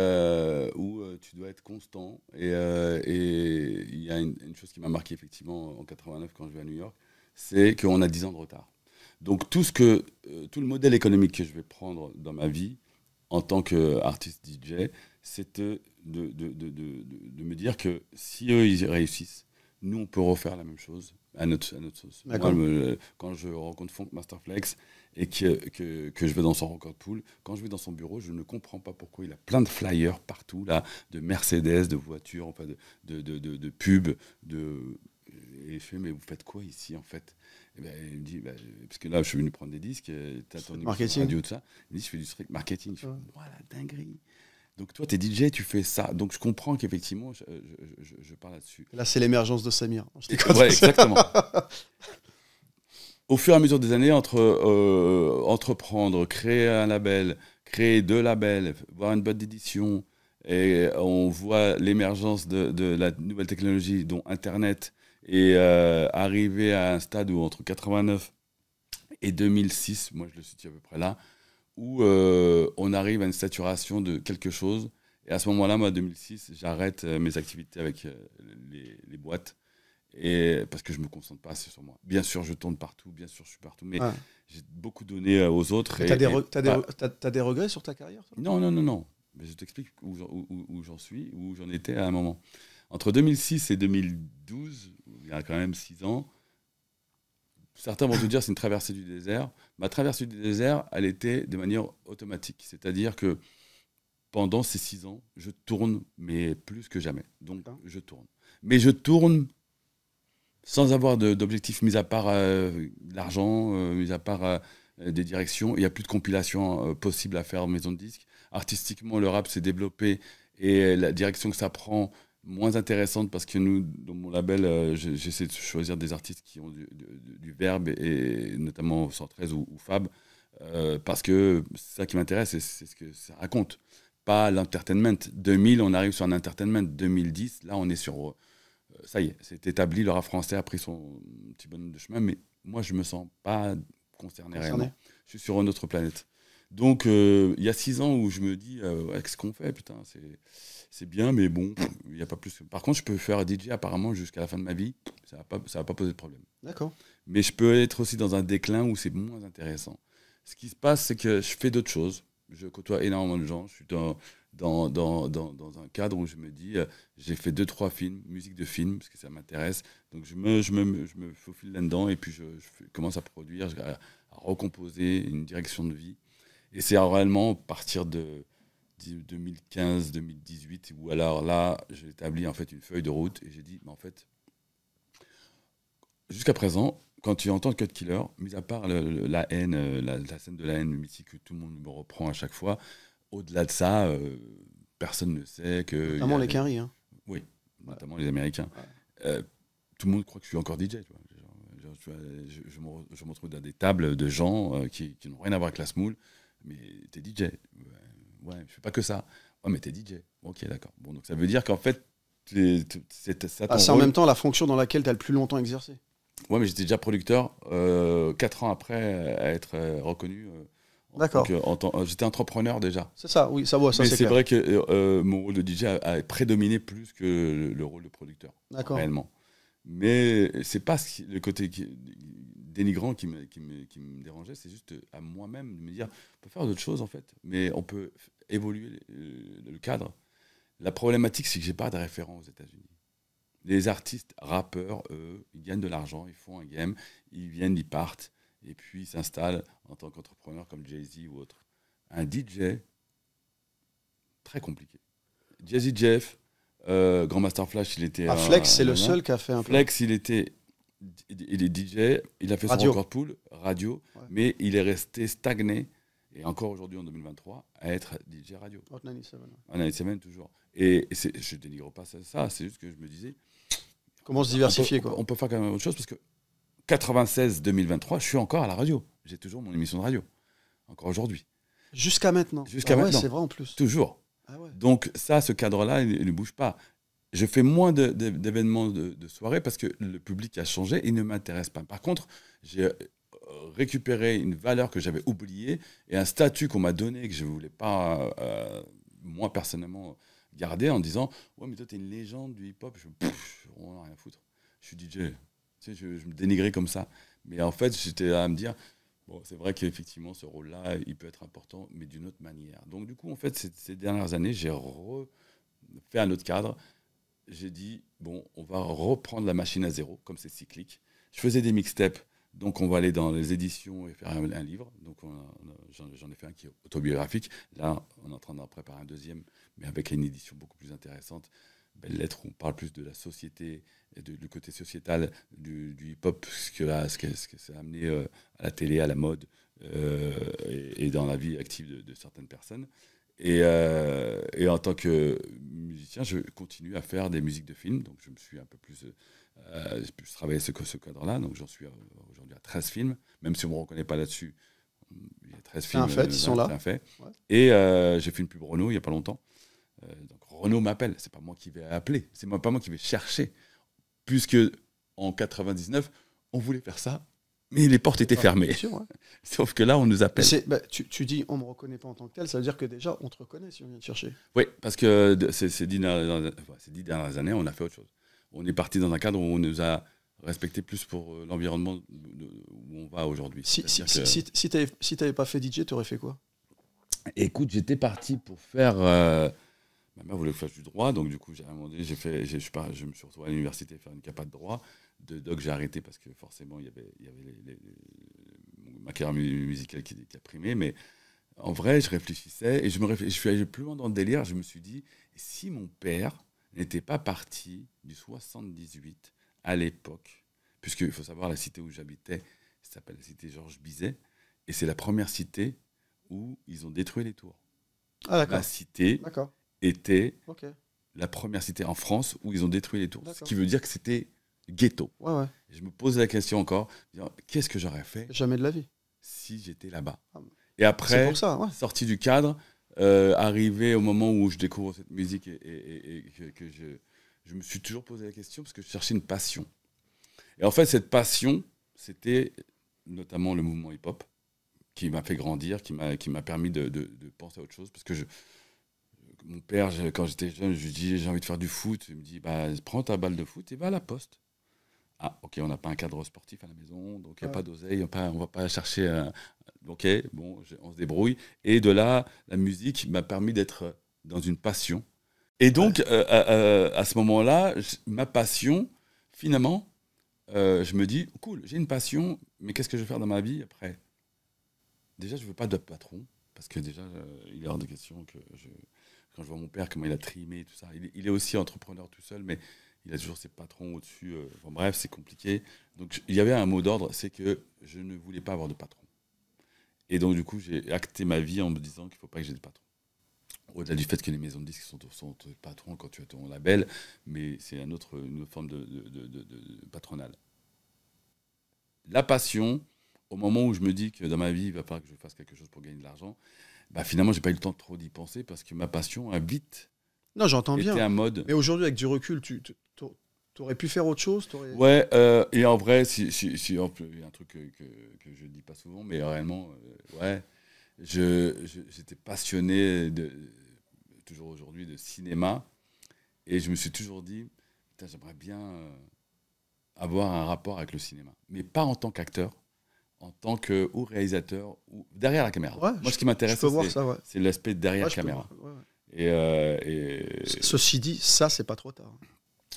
où tu dois être constant. Et il y a une chose qui m'a marqué effectivement en 89 quand je vais à New York, c'est qu'on a 10 ans de retard. Donc tout le modèle économique que je vais prendre dans ma vie en tant qu'artiste DJ, c'est de me dire que si eux ils réussissent, nous on peut refaire la même chose à notre sauce. Moi, quand je rencontre Funk Masterflex et que je vais dans son record pool, quand je vais dans son bureau, je ne comprends pas pourquoi il a plein de flyers partout, là, de Mercedes, de voitures, enfin de pubs. Et je fais, mais vous faites quoi ici en fait? Et ben, il me dit, parce que là, je suis venu prendre des disques, t'as ton marketing, radio, tout ça. Il me dit, je fais du strict marketing. Je fais, voilà, dinguerie. Donc toi, tu es DJ, tu fais ça. Donc je comprends qu'effectivement, je parle là-dessus. Là, c'est l'émergence de Samir. Ouais, exactement. Au fur et à mesure des années, entre entreprendre, créer un label, créer 2 labels, voir une boîte d'édition, et on voit l'émergence de la nouvelle technologie, dont Internet, et arriver à un stade où entre 89 et 2006, moi je le situe à peu près là, où on arrive à une saturation de quelque chose. Et à ce moment-là, moi, 2006, j'arrête mes activités avec les boîtes parce que je ne me concentre pas assez sur moi. Bien sûr, je tourne partout, bien sûr, je suis partout, mais j'ai beaucoup donné aux autres. Tu as des regrets sur ta carrière, toi? Non. Mais je t'explique où j'en suis, où j'en étais à un moment. Entre 2006 et 2012, il y a quand même 6 ans, certains vont te dire c'est une traversée du désert. Ma traversée du désert, elle était de manière automatique. C'est-à-dire que pendant ces 6 ans, je tourne, mais plus que jamais. Donc, je tourne. Mais je tourne sans avoir d'objectif, mis à part l'argent, mis à part des directions. Il n'y a plus de compilation possible à faire en maison de disques. Artistiquement, le rap s'est développé et la direction que ça prend, moins intéressante parce que nous, dans mon label, j'essaie de choisir des artistes qui ont du verbe et notamment 113 ou Fab parce que c'est ça qui m'intéresse et c'est ce que ça raconte, pas l'entertainment. 2000, on arrive sur un entertainment. 2010, là, on est sur... ça y est, c'est établi, le rap français a pris son petit bonhomme de chemin, mais moi, je me sens pas concerné réellement. Je suis sur une autre planète. Donc, il y a 6 ans où je me dis, qu'est-ce qu'on fait, putain, c'est bien, mais bon, il n'y a pas plus. Par contre, je peux faire DJ apparemment jusqu'à la fin de ma vie, ça va pas poser de problème. D'accord. Mais je peux être aussi dans un déclin où c'est moins intéressant. Ce qui se passe, c'est que je fais d'autres choses. Je côtoie énormément de gens. Je suis dans un cadre où je me dis, j'ai fait 2-3 films, musique de film, parce que ça m'intéresse. Donc je me faufile là-dedans et puis je commence à produire, à recomposer une direction de vie. Et c'est réellement à partir de 2015-2018 où alors là, j'ai établi en fait une feuille de route et j'ai dit, mais en fait, jusqu'à présent, quand tu entends Cut Killer, mis à part la haine, la scène de la haine mythique que tout le monde me reprend à chaque fois, au-delà de ça, personne ne sait que... Notamment les Quinry. Hein. Oui, notamment les Américains. Ouais. Tout le monde croit que je suis encore DJ. Tu vois. Je me retrouve dans des tables de gens qui n'ont rien à voir avec la smoule. Mais t'es DJ. Ouais, je fais pas que ça. Ouais, mais t'es DJ. Ok, d'accord. Bon, donc ça veut dire qu'en fait, c'est en même temps la fonction dans laquelle t'as le plus longtemps exercé. Ouais, mais j'étais déjà producteur 4 ans après à être reconnu. D'accord. J'étais entrepreneur déjà. C'est ça, oui, ça, ça Mais c'est c'est clair. vrai que mon rôle de DJ a prédominé plus que le rôle de producteur, D'accord. réellement. Mais c'est pas le côté dénigrant qui me dérangeait, c'est juste à moi-même de me dire, on peut faire d'autres choses en fait, mais on peut évoluer le cadre. La problématique, c'est que j'ai pas de référent aux États-Unis. Les artistes rappeurs, eux, ils gagnent de l'argent, ils font un game, ils viennent, ils partent, et puis ils s'installent en tant qu'entrepreneurs comme Jay-Z ou autre. Un DJ, très compliqué. Jazzy Jeff, Grandmaster Flash, il était. Flex, c'est le seul qui a fait un peu. Flex, il est DJ, il a fait Radio. son record pool, radio, Ouais. mais il est resté stagné, et encore aujourd'hui en 2023, à être DJ radio. Hot 97, ouais. En 97 toujours. Et je ne dénigre pas ça, c'est juste que je me disais. Comment se diversifier, quoi. On peut faire quand même autre chose parce que 96-2023, je suis encore à la radio. J'ai toujours mon émission de radio. Encore aujourd'hui. Jusqu'à maintenant. Jusqu'à ouais, maintenant. c'est vrai en plus. Toujours. Ah ouais. Donc ça, ce cadre-là, il ne bouge pas. Je fais moins d'événements de soirée parce que le public a changé, il ne m'intéresse pas. Par contre, j'ai récupéré une valeur que j'avais oubliée et un statut qu'on m'a donné que je ne voulais pas, moi personnellement, garder en disant « Ouais, mais toi, tu es une légende du hip-hop. » On n'en a rien à foutre. Je suis DJ. Tu sais, je me dénigrais comme ça. Mais en fait, j'étais là à me dire « Bon, c'est vrai qu'effectivement, ce rôle-là, il peut être important, mais d'une autre manière. » Donc, du coup, en fait, ces dernières années, j'ai refait un autre cadre. J'ai dit, bon, on va reprendre la machine à zéro, comme c'est cyclique. Je faisais des mixtapes, donc on va aller dans les éditions et faire un livre. Donc j'en ai fait un qui est autobiographique. Là, on est en train d'en préparer un deuxième, mais avec une édition beaucoup plus intéressante. Belles lettres, où on parle plus de la société, et du côté sociétal du hip-hop, ce que ça a amené à la télé, à la mode, et dans la vie active de certaines personnes. Et en tant que musicien, je continue à faire des musiques de films. Donc, je me suis un peu plus travaillé ce cadre-là. Donc, j'en suis aujourd'hui à 13 films. Même si on ne me reconnaît pas là-dessus, il y a 13 films. C'est un fait, ils sont là. C'est un fait. Ouais. Et j'ai fait une pub Renault il n'y a pas longtemps. Donc, Renault m'appelle. Ce n'est pas moi qui vais appeler. C'est pas moi qui vais chercher. Puisque en 99, on voulait faire ça. Mais les portes étaient fermées. Sûr, ouais. Sauf que là, on nous appelle. Tu dis on ne me reconnaît pas en tant que tel, ça veut dire que déjà on te reconnaît si on vient te chercher. Oui, parce que ces 10 dernières années, on a fait autre chose. On est parti dans un cadre où on nous a respecté plus pour l'environnement où on va aujourd'hui. Si tu n'avais pas fait DJ, tu aurais fait quoi? Écoute, j'étais parti pour faire... ma mère voulait que je fasse du droit, donc du coup, j'ai demandé, je me suis retrouvé à l'université faire une capa de droit. De doc, j'ai arrêté parce que forcément, il y avait ma carrière musicale qui a primé. Mais en vrai, je réfléchissais et je suis allé plus loin dans le délire. Je me suis dit, si mon père n'était pas parti du 78 à l'époque, puisqu'il faut savoir, la cité où j'habitais, ça s'appelle la cité Georges Bizet, et c'est la première cité où ils ont détruit les tours. Ah, d'accord. La cité était la première cité en France où ils ont détruit les tours. Ce qui veut dire que c'était ghetto. Ouais. Je me pose la question encore, qu'est-ce que j'aurais fait jamais de la vie si j'étais là-bas. Et après, pour ça, ouais. Sorti du cadre, arrivé au moment où je découvre cette musique et que je me suis toujours posé la question parce que je cherchais une passion. Et en fait, cette passion, c'était notamment le mouvement hip-hop qui m'a fait grandir, qui m'a permis de penser à autre chose. Parce que mon père, quand j'étais jeune, je lui dis j'ai envie de faire du foot. Il me dit prends ta balle de foot et va à la poste. Ah, ok, on n'a pas un cadre sportif à la maison, donc il n'y a pas d'oseille, on ne va pas chercher. Ok, bon, on se débrouille. Et de là, la musique m'a permis d'être dans une passion. Et donc, à ce moment-là, ma passion, finalement, je me dis, cool, j'ai une passion, mais qu'est-ce que je vais faire dans ma vie après? Déjà, je ne veux pas de patron, parce que déjà, il est hors de question que quand je vois mon père, comment il a trimé, tout ça, il est aussi entrepreneur tout seul, mais il a toujours ses patrons au-dessus. Bref, c'est compliqué. Donc, il y avait un mot d'ordre, c'est que je ne voulais pas avoir de patron. Et donc, du coup, j'ai acté ma vie en me disant qu'il ne faut pas que j'ai de patron. Au-delà du fait que les maisons de disques sont patrons quand tu as ton label, mais c'est une autre forme de patronale. La passion, au moment où je me dis que dans ma vie, il va falloir que je fasse quelque chose pour gagner de l'argent, finalement, je n'ai pas eu le temps de trop d'y penser parce que ma passion a vite... Non, j'entends bien. Un mode. Mais aujourd'hui, avec du recul, T'aurais pu faire autre chose? Ouais, et en vrai, il y a un truc que je dis pas souvent, mais réellement, ouais, j'étais passionné, toujours aujourd'hui, de cinéma, et je me suis toujours dit, putain, j'aimerais bien avoir un rapport avec le cinéma, mais pas en tant qu'acteur, en tant que ou réalisateur, ou derrière la caméra. Ouais, Moi, ce qui m'intéresse, c'est l'aspect derrière la caméra. Ouais. Et Ceci dit, ça, c'est pas trop tard.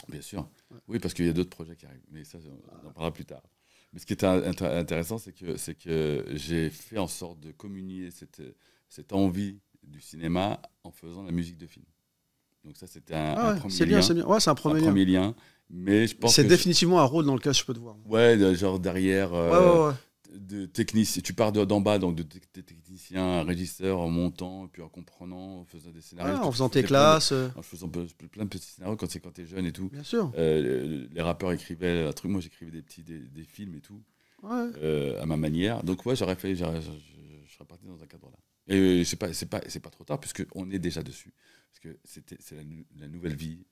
Bien sûr. Ouais. Oui, parce qu'il y a d'autres projets qui arrivent. Mais ça, on en parlera plus tard. Mais ce qui est intéressant, c'est que j'ai fait en sorte de communier cette envie du cinéma en faisant la musique de film. Donc ça, c'était un premier c'est lien. bien, c'est bien. Ouais, c'est un premier lien. Mais je pense c'est définitivement un rôle dans lequel je peux te voir. Ouais, genre derrière... Ouais. De technicien, tu pars d'en bas, donc de technicien, un régisseur, en montant, et puis en comprenant, en faisant des scénarios. En faisant tes classes. En faisant plein de petits scénarios quand t'es jeune et tout. Bien sûr. Les rappeurs écrivaient un truc, moi j'écrivais des films et tout, à ma manière. Donc ouais, je serais parti dans un cadre-là. Et c'est pas trop tard, puisqu'on est déjà dessus. Parce que c'est la nouvelle vie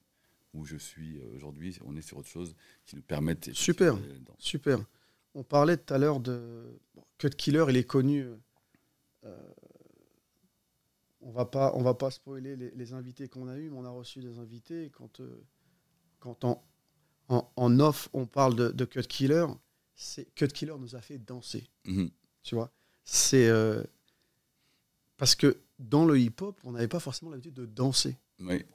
où je suis aujourd'hui, on est sur autre chose qui nous permettent... Super. On parlait tout à l'heure de Cut Killer, il est connu. On va pas spoiler les invités qu'on a eus, mais on a reçu des invités. Quand en off, on parle de Cut Killer, Cut Killer nous a fait danser. Mm-hmm. Tu vois, c'est parce que dans le hip-hop, on n'avait pas forcément l'habitude de danser. Oui.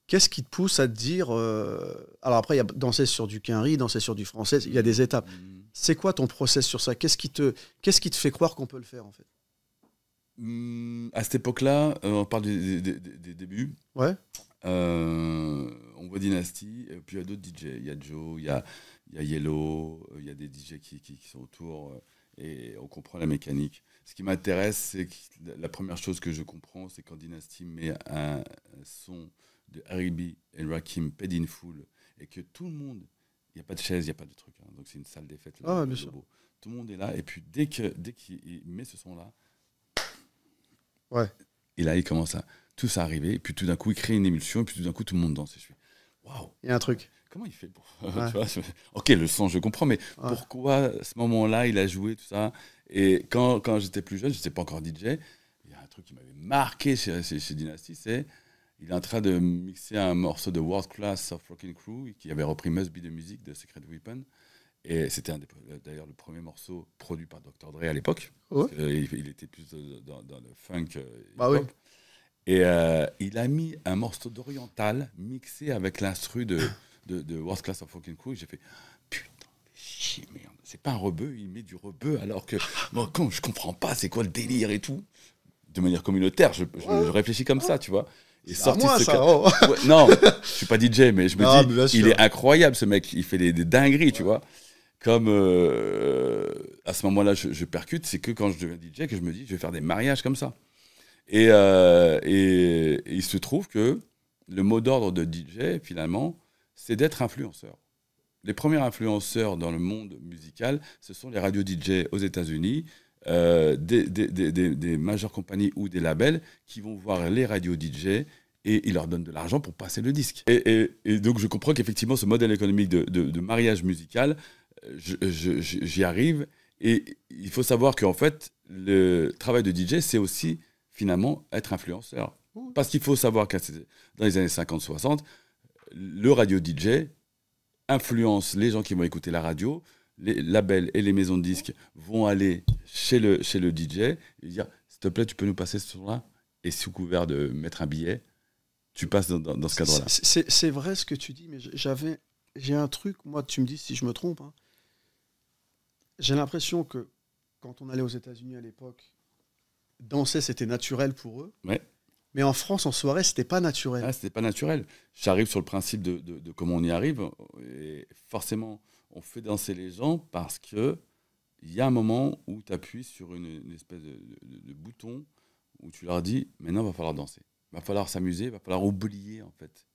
Qu'est-ce qui te pousse à te dire alors après, il y a danser sur du quinri, danser sur du français, il y a des étapes. C'est quoi ton process sur ça? Qu'est-ce qui te fait croire qu'on peut le faire, en fait? À cette époque-là, on parle des débuts. Ouais. On voit Dynasty, et puis il y a d'autres DJ. Il y a Joe, il y a Yellow, il y a des DJ qui sont autour, et on comprend la mécanique. Ce qui m'intéresse, c'est que la première chose que je comprends, c'est quand Dynasty met un son de Harry B et Rakim paid in full, et que tout le monde, il n'y a pas de chaise, il n'y a pas de truc, hein, donc c'est une salle des fêtes. Là, bien sûr. Tout le monde est là, et puis dès qu'il met ce son-là, ouais. Et là, il commence à tous à arriver, et puis tout d'un coup, il crée une émulsion, et puis tout d'un coup, tout le monde danse. Et je fais, waouh! Il y a un truc. Comment il fait pour... tu vois, ok, le son, je comprends, mais pourquoi à ce moment-là, il a joué tout ça? Et quand j'étais plus jeune, je n'étais pas encore DJ, il y a un truc qui m'avait marqué chez Dynasty, c'est il est en train de mixer un morceau de World Class of Rockin' Crew, qui avait repris Must Be de musique de Secret Weapon. Et c'était d'ailleurs le premier morceau produit par Dr. Dre à l'époque. Il était plus dans le funk hip-hop. Oui. Et il a mis un morceau d'oriental mixé avec l'instru de World Class of Rockin' Crew. Et j'ai fait, putain, chier, merde. C'est pas un rebeu, il met du rebeu alors que moi, quand je comprends pas c'est quoi le délire et tout. De manière communautaire, je réfléchis comme ça, tu vois. Et sorti moi, ça. Non, je suis pas DJ, mais je me dis, il est incroyable ce mec, il fait des dingueries, tu vois. Comme à ce moment-là, je percute, c'est que quand je deviens DJ que je me dis, je vais faire des mariages comme ça. Et il se trouve que le mot d'ordre de DJ, finalement, c'est d'être influenceur. Les premiers influenceurs dans le monde musical, ce sont les radios DJ aux États-Unis, des majeures compagnies ou des labels qui vont voir les radios DJ et ils leur donnent de l'argent pour passer le disque. Et donc je comprends qu'effectivement ce modèle économique de mariage musical, j'y arrive. Et il faut savoir qu'en fait, le travail de DJ, c'est aussi finalement être influenceur. Parce qu'il faut savoir que dans les années 50-60, le radio DJ influence les gens qui vont écouter la radio. Les labels et les maisons de disques vont aller chez le DJ et dire s'il te plaît, tu peux nous passer ce son-là? Et sous couvert de mettre un billet, tu passes dans ce cadre-là. C'est vrai ce que tu dis, mais j'ai un truc, moi, tu me dis si je me trompe. Hein. J'ai l'impression que quand on allait aux États-Unis à l'époque, danser c'était naturel pour eux. Ouais. Mais en France, en soirée, c'était pas naturel. Ah, c'était pas naturel. J'arrive sur le principe de comment on y arrive. Et forcément, on fait danser les gens parce qu'il y a un moment où tu appuies sur une espèce de bouton où tu leur dis maintenant, il va falloir danser. Il va falloir s'amuser, il va falloir oublier, en fait.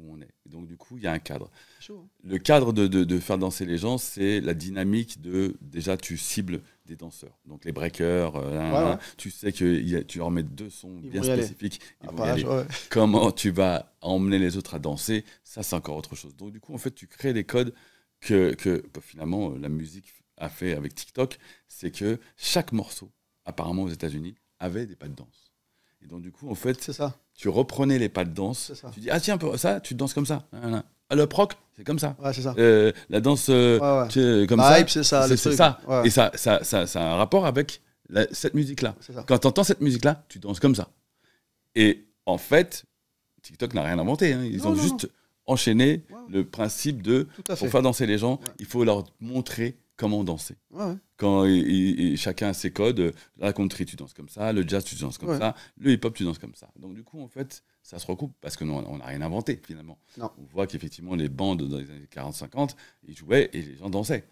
où on est. Et donc, du coup, il y a un cadre. Chaud, hein. Le cadre de faire danser les gens, c'est la dynamique de... Déjà, tu cibles des danseurs. Donc, les breakers, Ouais. tu sais que tu leur mets 2 sons Ils bien vont y aller. spécifiques. Ils Ah, vont y pas aller. ouais. Comment tu vas emmener les autres à danser, ça, c'est encore autre chose. Donc, du coup, en fait, tu crées des codes que finalement, la musique a fait avec TikTok. C'est que chaque morceau, apparemment aux États-Unis, avait des pas de danse. Et donc, du coup, en fait, C'est ça. tu reprenais les pas de danse. C'est ça. Tu dis, ah tiens, ça, tu danses comme ça. Ah, le proc, c'est comme ça. Ouais, c'est ça. La danse Ouais. comme La ça. hype, c'est ça. le C'est truc. ça. Ouais. Et ça a un rapport avec cette musique-là. C'est ça. Quand tu entends cette musique-là, tu danses comme ça. Et en fait, TikTok n'a rien inventé. Hein. Ils Non, ont non, juste enchaîné Ouais. le principe de, Tout à fait. pour faire danser les gens, Ouais. il faut leur montrer comment danser. Ouais. Quand chacun a ses codes, la country, tu danses comme ça, le jazz, tu danses comme Ouais. ça, le hip-hop, tu danses comme ça. Donc du coup, en fait, ça se recoupe parce que non, on n'a rien inventé finalement. Non. On voit qu'effectivement, les bandes dans les années 40-50, ils jouaient et les gens dansaient.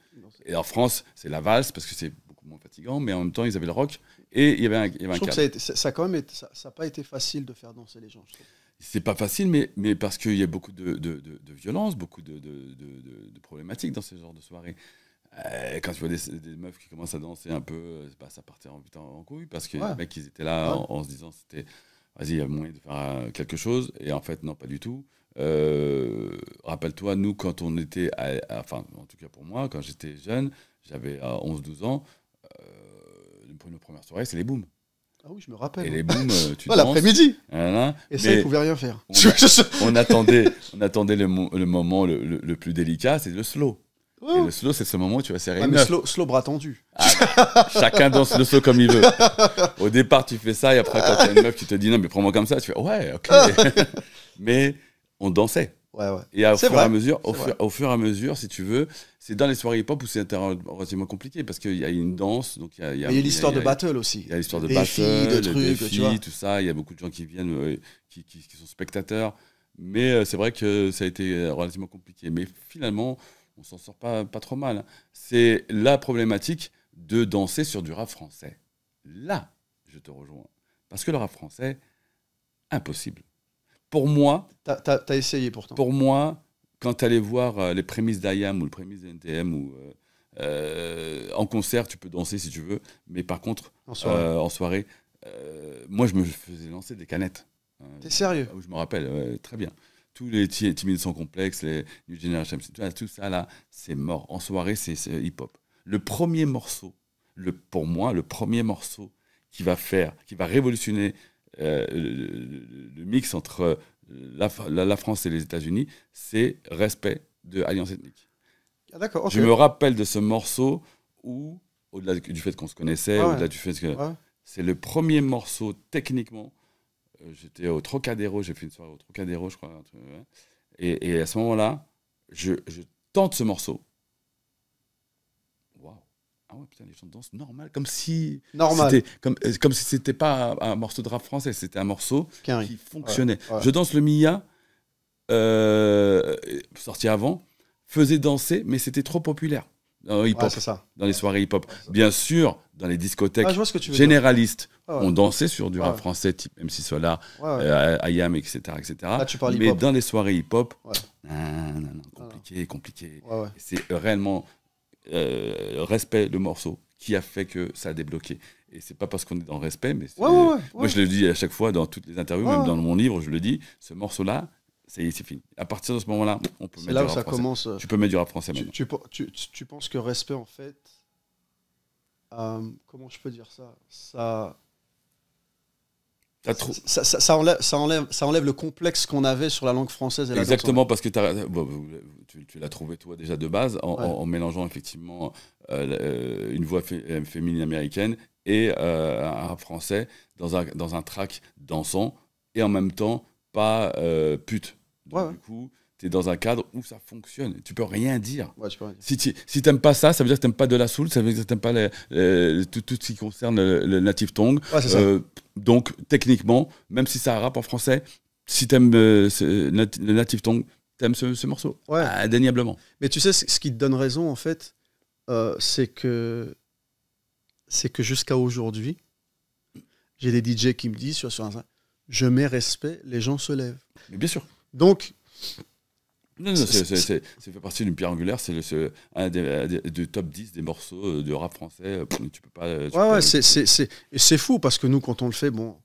Et en France, c'est la valse parce que c'est beaucoup moins fatigant, mais en même temps, ils avaient le rock et il y avait un Je trouve cadre. que ça a quand même ça n'a pas été facile de faire danser les gens. Je trouve. C'est pas facile, mais parce qu'il y a beaucoup de violence, beaucoup de problématiques dans ce genre de soirées. Quand tu vois des meufs qui commencent à danser un peu, ça partait vite en couille parce que les mecs, ils étaient là en se disant vas-y, il y a moyen de faire quelque chose. Et en fait, non, pas du tout. Rappelle-toi, nous, quand on était, enfin, en tout cas pour moi, quand j'étais jeune, j'avais 11-12 ans, nos premières soirées, c'est les booms. Ah oui, je me rappelle. Et les booms, tu Ouais, danses. l'après-midi. Voilà. Et ça, ils pouvaient rien faire. On attendait le moment le plus délicat, c'est le slow. Ouais. Et le slow, c'est ce moment où tu vas serrer Ouais, une mais meuf. slow bras tendu. Chacun danse le slow comme il veut. Au départ, tu fais ça, et après, quand tu as une meuf qui te dit non, mais prends-moi comme ça, tu fais ouais, ok. Mais on dansait. Ouais. Et au C'est fur et à vrai, mesure, c'est au fur et à mesure, si tu veux, c'est dans les soirées hip-hop où c'est relativement compliqué parce qu'il y a une danse, donc il y a l'histoire de battle aussi. il y a l'histoire de Des battle, filles, de trucs, des tu filles, vois. tout ça. Il y a beaucoup de gens qui viennent, qui sont spectateurs. Mais c'est vrai que ça a été relativement compliqué. Mais finalement, on s'en sort pas trop mal. Hein. C'est la problématique de danser sur du rap français. Là, je te rejoins. Parce que le rap français, impossible. Pour moi, T'as essayé pourtant. quand tu allais voir les prémices d'IAM ou les prémices de NTM, en concert, tu peux danser si tu veux. Mais par contre, en soirée, moi, je me faisais lancer des canettes. T'es sérieux? Je me rappelle, très bien. Tous les timides sans complexe, les New Generation, tout ça là, c'est mort. En soirée, c'est hip-hop. Le premier morceau, pour moi, le premier morceau qui va révolutionner le mix entre la France et les États-Unis, c'est Respect de Alliance Ethnique. Ah, d'accord, ok. Je me rappelle de ce morceau où, au-delà du fait qu'on se connaissait, au-delà du fait que c'est le premier morceau techniquement. J'étais au Trocadéro, j'ai fait une soirée au Trocadéro, je crois. Et à ce moment-là, je tente ce morceau. Waouh! Ah ouais, putain, les gens dansent normal, comme si Normal. c'était comme si c'était pas un morceau de rap français, c'était un morceau qui fonctionnait. Ouais. Je danse le Mia, sorti avant, faisait danser, mais c'était trop populaire. Dans hip-hop, c'est ça. dans les soirées hip-hop. Bien sûr, dans les discothèques je vois ce que tu veux généralistes, dire. on dansait sur du rap français, type MC Solar, IAM, etc. Là, tu parles mais hip-hop. dans les soirées hip-hop, non, compliqué. Ouais. C'est réellement respect le morceau qui a fait que ça a débloqué. Et c'est pas parce qu'on est dans le respect, mais moi je le dis à chaque fois dans toutes les interviews, même dans mon livre, je le dis, ce morceau-là, c'est fini. À partir de ce moment-là, on peut mettre du rap français. Commence. Tu peux mettre du rap français maintenant. Tu penses que respect, en fait, comment je peux dire ça, ça enlève le complexe qu'on avait sur la langue française et la Exactement, parce que tu l'as trouvé toi déjà de base en mélangeant effectivement une voix féminine américaine et un rap français dans un track dansant et en même temps pas pute. Donc, du coup, tu es dans un cadre où ça fonctionne. Tu peux rien dire. Si tu n'aimes pas ça, ça veut dire que tu n'aimes pas de la soul, ça veut dire que tu n'aimes pas tout ce qui concerne le native tongue. Donc, techniquement, même si ça rappe en français, si tu aimes le native tongue, tu aimes ce morceau. Indéniablement. Mais tu sais, ce qui te donne raison, en fait, c'est que jusqu'à aujourd'hui, j'ai des DJ qui me disent sur Instagram, je mets respect, les gens se lèvent. Mais bien sûr. Donc, Non, ça fait partie d'une pierre angulaire, c'est un des top 10 des morceaux de rap français. Tu peux pas. Et c'est fou parce que nous, quand on le fait, bon,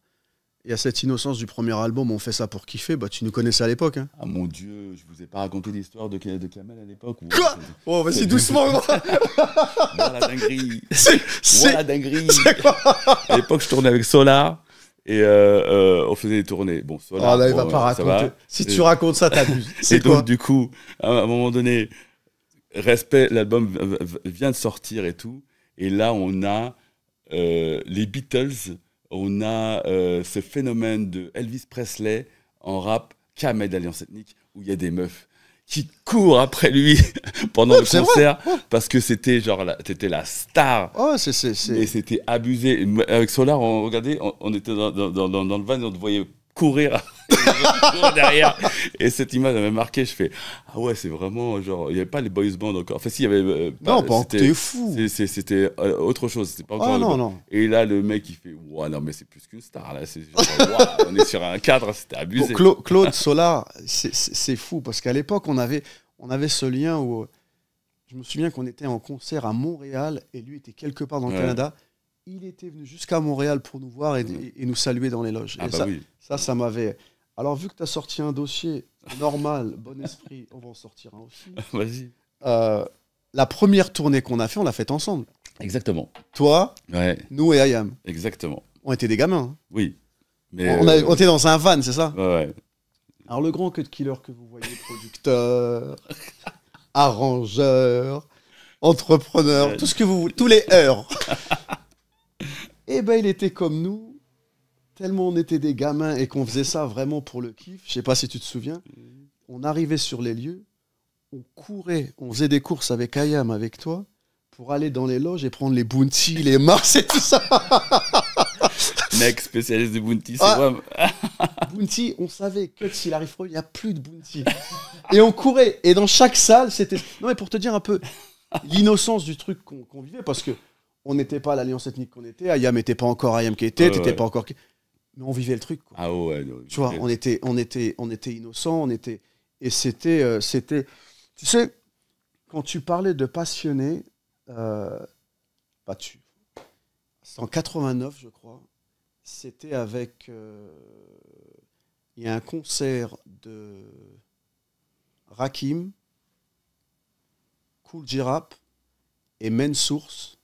il y a cette innocence du premier album, on fait ça pour kiffer. Bah, tu nous connaissais à l'époque. Hein. Ah mon Dieu, je vous ai pas raconté l'histoire de Kamel à l'époque. Quoi? Oh, vas-y doucement, gros. Voilà la dinguerie. Voilà la dinguerie. À l'époque, je tournais avec Solar. Et on faisait des tournées. Bon, Solar, ah là, il va pas raconter. Si tu racontes ça, t'abuses. C'est quoi? Donc, du coup, à un moment donné, Respect, l'album vient de sortir et tout. Et là, on a les Beatles, on a ce phénomène de Elvis Presley en rap, Kamel d'Alliance Ethnique, où il y a des meufs qui courent après lui pendant le concert parce que c'était genre t'étais la star. Oh, Et c'était abusé. Avec Solar, regardez, on était dans le van et on te voyait courir derrière. Et cette image m'avait marqué. Je fais ah ouais, c'est vraiment genre il n'y avait pas les boys bands encore. Enfin si, il y avait non, pas t'es fou. C'était autre chose. C'était pas encore. Non. Et là le mec il fait ouais non mais c'est plus qu'une star là. C'est genre, wow, on est sur un cadre. C'était abusé. Claude Solar, c'est fou parce qu'à l'époque on avait ce lien où je me souviens qu'on était en concert à Montréal et lui était quelque part dans le Canada. Il était venu jusqu'à Montréal pour nous voir et nous saluer dans les loges. Ah et bah oui. Ça m'avait... Alors, vu que tu as sorti un dossier normal, bon esprit, on va en sortir un aussi. Vas-y. La première tournée qu'on a fait, on l'a faite ensemble. Exactement. Toi, nous et Ayam. Exactement. On était des gamins. Hein. Oui. Mais on était dans un van, c'est ça? Ouais. Alors, le grand Cut Killer que vous voyez, producteur, arrangeur, entrepreneur, tout ce que vous voulez, tous les heures. Eh ben, il était comme nous, tellement on était des gamins et qu'on faisait ça vraiment pour le kiff. Je sais pas si tu te souviens. On arrivait sur les lieux, on courait, on faisait des courses avec Ayam, avec toi, pour aller dans les loges et prendre les Bounty, les Mars et tout ça. Mec spécialiste de Bounty, c'est moi. Bounty, on savait que s'il arrive trop, il n'y a plus de Bounty. Et on courait. Et dans chaque salle, c'était... Non, mais pour te dire un peu l'innocence du truc qu'on vivait, parce que on n'était pas l'alliance ethnique qu'on était, Ayam n'était pas encore Ayam qui était, t'étais pas encore... Mais on vivait le truc, quoi. Ah ouais. Tu vois, on était innocents, et c'était... Tu sais, quand tu parlais de passionné, c'est en 89, je crois, c'était avec... il y a un concert de Rakim, Kool G-Rap et Mensource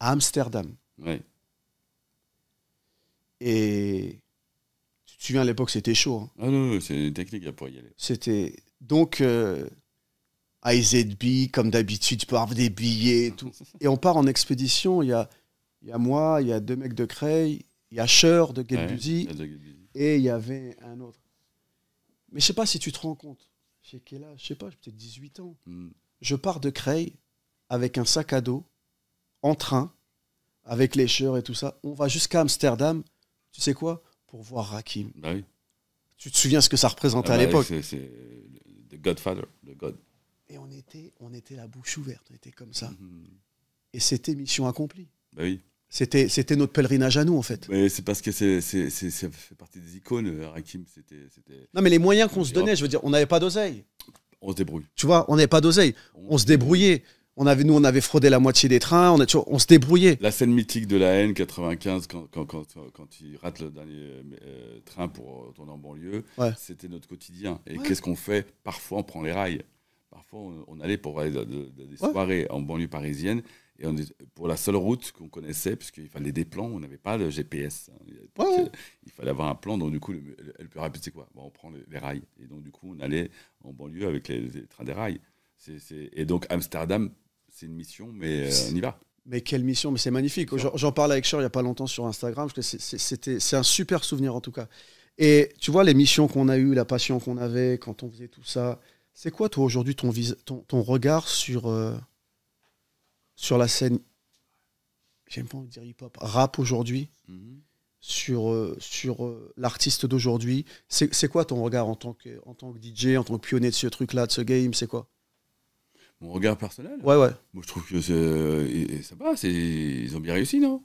à Amsterdam. Ouais. Et tu te souviens, à l'époque, c'était chaud. Hein. Ah non, c'est une technique pour y aller. C'était... Donc, IZB, comme d'habitude, tu peux avoir des billets et tout. Et on part en expédition, il y a moi, il y a 2 mecs de Creil, il y a Cher de Get Busy, et il y avait un autre. Mais je sais pas si tu te rends compte. J'ai quel âge? Je sais pas, j'ai peut-être 18 ans. Je pars de Creil avec un sac à dos, en train, avec les Cher et tout ça. On va jusqu'à Amsterdam, tu sais quoi? Pour voir Rakim. Bah oui. Tu te souviens ce que ça représentait à l'époque? C'est The Godfather, The God. Et on était la bouche ouverte, on était comme ça. Et c'était mission accomplie. Bah oui. C'était notre pèlerinage à nous, en fait. Mais c'est parce que ça fait partie des icônes, Rakim. C'était... Non, mais les moyens qu'on se donnait, je veux dire, on n'avait pas d'oseille. On se débrouille. Tu vois, on n'avait pas d'oseille. On se débrouillait. On avait fraudé la moitié des trains, on se débrouillait. La scène mythique de la haine 95, quand il rate le dernier train pour tourner en banlieue, c'était notre quotidien. Et qu'est-ce qu'on fait? Parfois, on prend les rails. Parfois, on allait pour aller des soirées en banlieue parisienne. Et pour la seule route qu'on connaissait, puisqu'il fallait des plans, on n'avait pas de GPS. Il fallait avoir un plan, donc du coup, le plus rapide, c'est quoi? On prend les rails. Et donc, du coup, on allait en banlieue avec les trains des rails. Et donc, Amsterdam, c'est une mission, mais on y va. Mais quelle mission? Mais c'est magnifique. J'en parlais avec Cher il n'y a pas longtemps sur Instagram. C'est un super souvenir, en tout cas. Et tu vois, les missions qu'on a eues, la passion qu'on avait quand on faisait tout ça, c'est quoi, toi, aujourd'hui, ton regard sur la scène, j'aime pas dire hip-hop, rap aujourd'hui, sur l'artiste d'aujourd'hui? C'est quoi ton regard en tant que DJ, en tant que pionnier de ce truc-là, de ce game? C'est quoi? Mon regard personnel? Ouais. Moi, je trouve que ça va, ils ont bien réussi, non?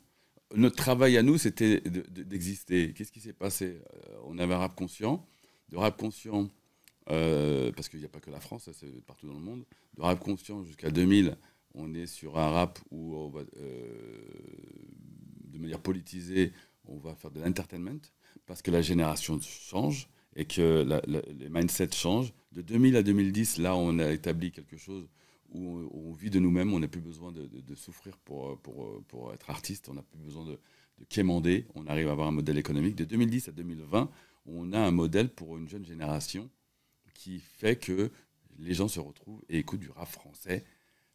Notre travail à nous, c'était d'exister. Qu'est-ce qui s'est passé? On avait un rap conscient, de rap conscient, parce qu'il n'y a pas que la France, ça, c'est partout dans le monde, de rap conscient jusqu'à 2000, on est sur un rap où on va, de manière politisée, on va faire de l'entertainment, parce que la génération change et que les mindsets changent. De 2000 à 2010, là, on a établi quelque chose où on vit de nous-mêmes, on n'a plus besoin de souffrir pour être artiste, on n'a plus besoin de quémander, on arrive à avoir un modèle économique. De 2010 à 2020, on a un modèle pour une jeune génération qui fait que les gens se retrouvent et écoutent du rap français,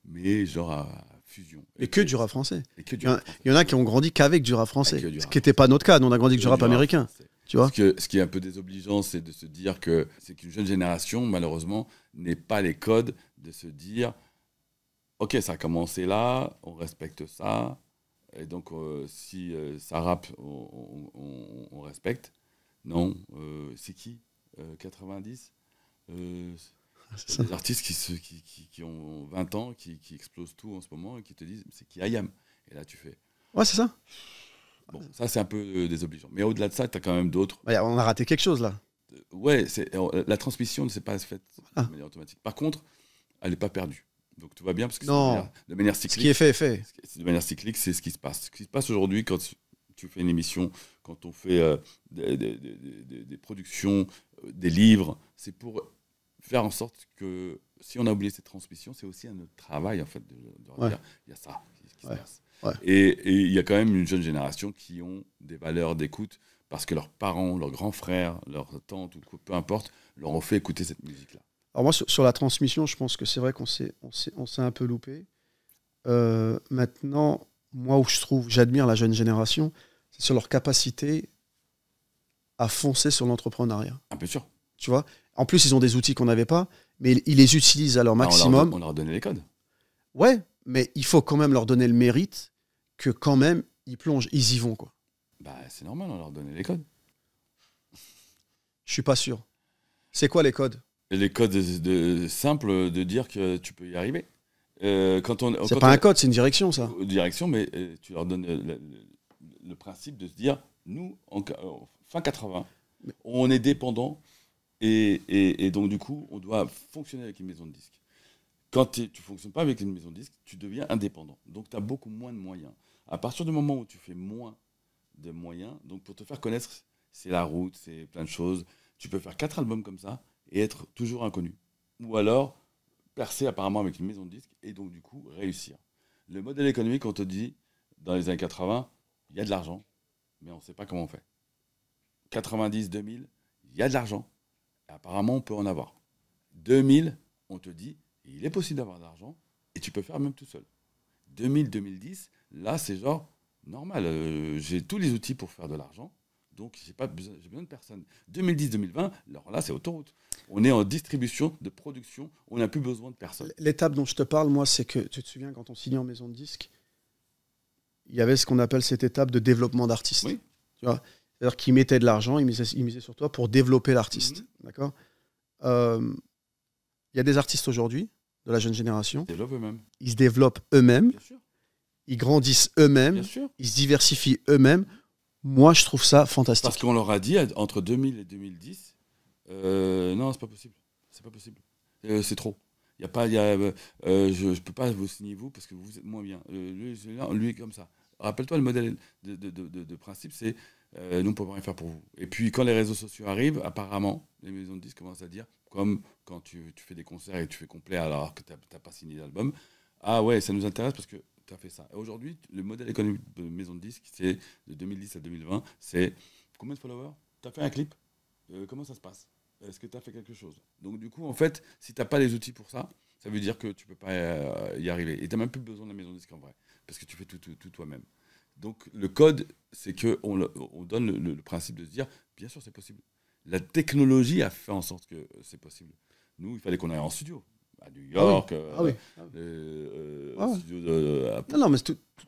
mais genre à fusion. Et que du rap français. Et Il y en a qui ont grandi qu'avec du rap français, ce qui n'était pas notre cas. Nous, on a grandi avec du rap américain. Tu vois, ce qui est un peu désobligeant, c'est de se dire que c'est qu'une jeune génération, malheureusement, n'ait pas les codes de se dire « Ok, ça a commencé là, on respecte ça, et donc si ça rappe, on respecte. » Non, c'est qui 90 c'est des artistes qui ont 20 ans, qui explosent tout en ce moment et qui te disent c'est qui I Am. Et là, tu fais. Ouais, c'est ça. Bon, ça, c'est un peu désobligeant. Mais au-delà de ça, tu as quand même d'autres. Ouais, on a raté quelque chose là. Ouais, la transmission ne s'est pas faite de manière automatique. Par contre, elle n'est pas perdue. Donc tout va bien parce que de manière cyclique. Ce qui est fait est fait. De manière cyclique, c'est ce qui se passe. Ce qui se passe aujourd'hui quand tu fais une émission, quand on fait des productions, des livres, c'est pour faire en sorte que si on a oublié cette transmission, c'est aussi un autre travail en fait de dire il y a ça qui se passe. Ouais. Et il y a quand même une jeune génération qui ont des valeurs d'écoute parce que leurs parents, leurs grands frères, leurs tantes, ou peu importe, leur ont fait écouter cette musique-là. Alors moi, sur la transmission, je pense que c'est vrai qu'on s'est un peu loupé. Maintenant, moi où j'admire la jeune génération, c'est sur leur capacité à foncer sur l'entrepreneuriat. Un peu sûr. Tu vois, en plus, ils ont des outils qu'on n'avait pas, mais ils les utilisent à leur maximum. On leur a donné les codes. Ouais, mais il faut quand même leur donner le mérite que quand même, ils plongent, ils y vont, quoi. Bah, c'est normal, on leur a donné les codes. Je suis pas sûr. C'est quoi les codes? Les codes simples de dire que tu peux y arriver. C'est pas un code, c'est une direction, ça. Direction, mais tu leur donnes le principe de se dire, nous, fin 80, on est dépendant et donc du coup, on doit fonctionner avec une maison de disques. Quand tu ne fonctionnes pas avec une maison de disques, tu deviens indépendant. Donc tu as beaucoup moins de moyens. À partir du moment où tu fais moins de moyens, donc pour te faire connaître, c'est la route, c'est plein de choses. Tu peux faire 4 albums comme ça et être toujours inconnu. Ou alors percer apparemment avec une maison de disques et donc du coup réussir. Le modèle économique, on te dit, dans les années 80, il y a de l'argent, mais on ne sait pas comment on fait. 90, 2000, il y a de l'argent. Apparemment, on peut en avoir. 2000, on te dit, il est possible d'avoir de l'argent et tu peux faire même tout seul. 2000, 2010, là, c'est genre normal. J'ai tous les outils pour faire de l'argent, donc j'ai besoin de personne. 2010, 2020, alors là, c'est autoroute. On est en distribution, de production, on n'a plus besoin de personne. L'étape dont je te parle, moi, c'est que, tu te souviens, quand on signait en maison de disque, il y avait ce qu'on appelle cette étape de développement d'artiste. Oui. Tu vois, c'est-à-dire qu'ils mettaient de l'argent, ils misaient sur toi pour développer l'artiste. Mm-hmm. D'accord. Il y a des artistes aujourd'hui, de la jeune génération. Ils se développent eux-mêmes. Bien sûr. Ils grandissent eux-mêmes. Bien sûr. Ils se diversifient eux-mêmes. Moi, je trouve ça fantastique. Parce qu'on leur a dit, entre 2000 et 2010, non, c'est pas possible. C'est pas possible. C'est trop. Je ne peux pas vous signer vous parce que vous êtes moins bien. Lui est comme ça. Rappelle-toi, le modèle de principe, c'est nous ne pouvons rien faire pour vous. Et puis quand les réseaux sociaux arrivent, apparemment, les maisons de disques commencent à dire, comme quand tu fais des concerts et tu fais complet alors que tu n'as pas signé d'album, ah ouais, ça nous intéresse parce que tu as fait ça. Et aujourd'hui, le modèle économique de maison de disques, c'est de 2010 à 2020, c'est combien de followers? Tu as fait un clip? Comment ça se passe? Est-ce que tu as fait quelque chose? Donc du coup, en fait, si tu n'as pas les outils pour ça, ça veut dire que tu ne peux pas y arriver. Et tu n'as même plus besoin de la maison de disques en vrai, parce que tu fais tout toi-même. Donc le code, c'est qu'on donne le principe de se dire, bien sûr c'est possible. La technologie a fait en sorte que c'est possible. Nous, il fallait qu'on aille en studio, à New York, studio de... Non, mais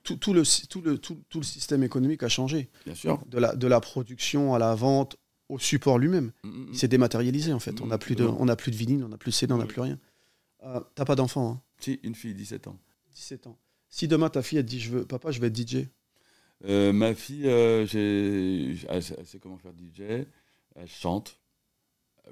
tout le système économique a changé. Bien sûr. De la production à la vente, au support lui-même. Il s'est dématérialisé en fait. On n'a plus de vinyle, on n'a plus de CD, on n'a plus rien. T'as pas d'enfant, hein? Si, une fille, 17 ans. 17 ans. Si demain ta fille elle te dit papa, je vais être DJ. Ma fille, elle sait comment faire DJ, elle chante,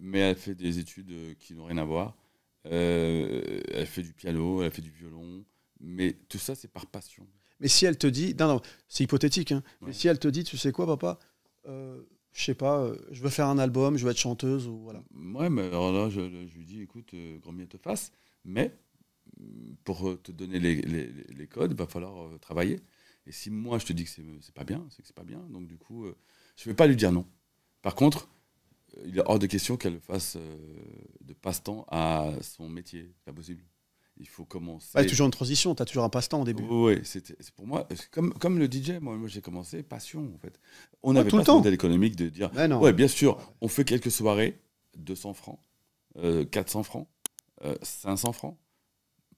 mais elle fait des études qui n'ont rien à voir. Elle fait du piano, elle fait du violon, mais tout ça, c'est par passion. Mais si elle te dit, non, c'est hypothétique, hein, Ouais. mais si elle te dit, tu sais quoi, papa, je sais pas, je veux faire un album, je veux être chanteuse, ou voilà. Ouais, mais alors là, je lui dis, écoute, grand bien te fasse, mais pour te donner les codes, il va falloir travailler. Et si moi, je te dis que c'est pas bien, c'est que c'est pas bien. Donc, du coup, je vais pas lui dire non. Par contre, il est hors de question qu'elle fasse de passe-temps à son métier. C'est pas possible. Il faut commencer. Ouais, toujours une transition, tu as toujours un passe-temps au début. Oui, c'est pour moi, comme le DJ, moi j'ai commencé passion en fait. On Ouais, n'avait tout pas le ce temps. modèle économique de dire, Mais non. ouais, bien sûr, on fait quelques soirées, 200 francs, 400 francs, 500 francs.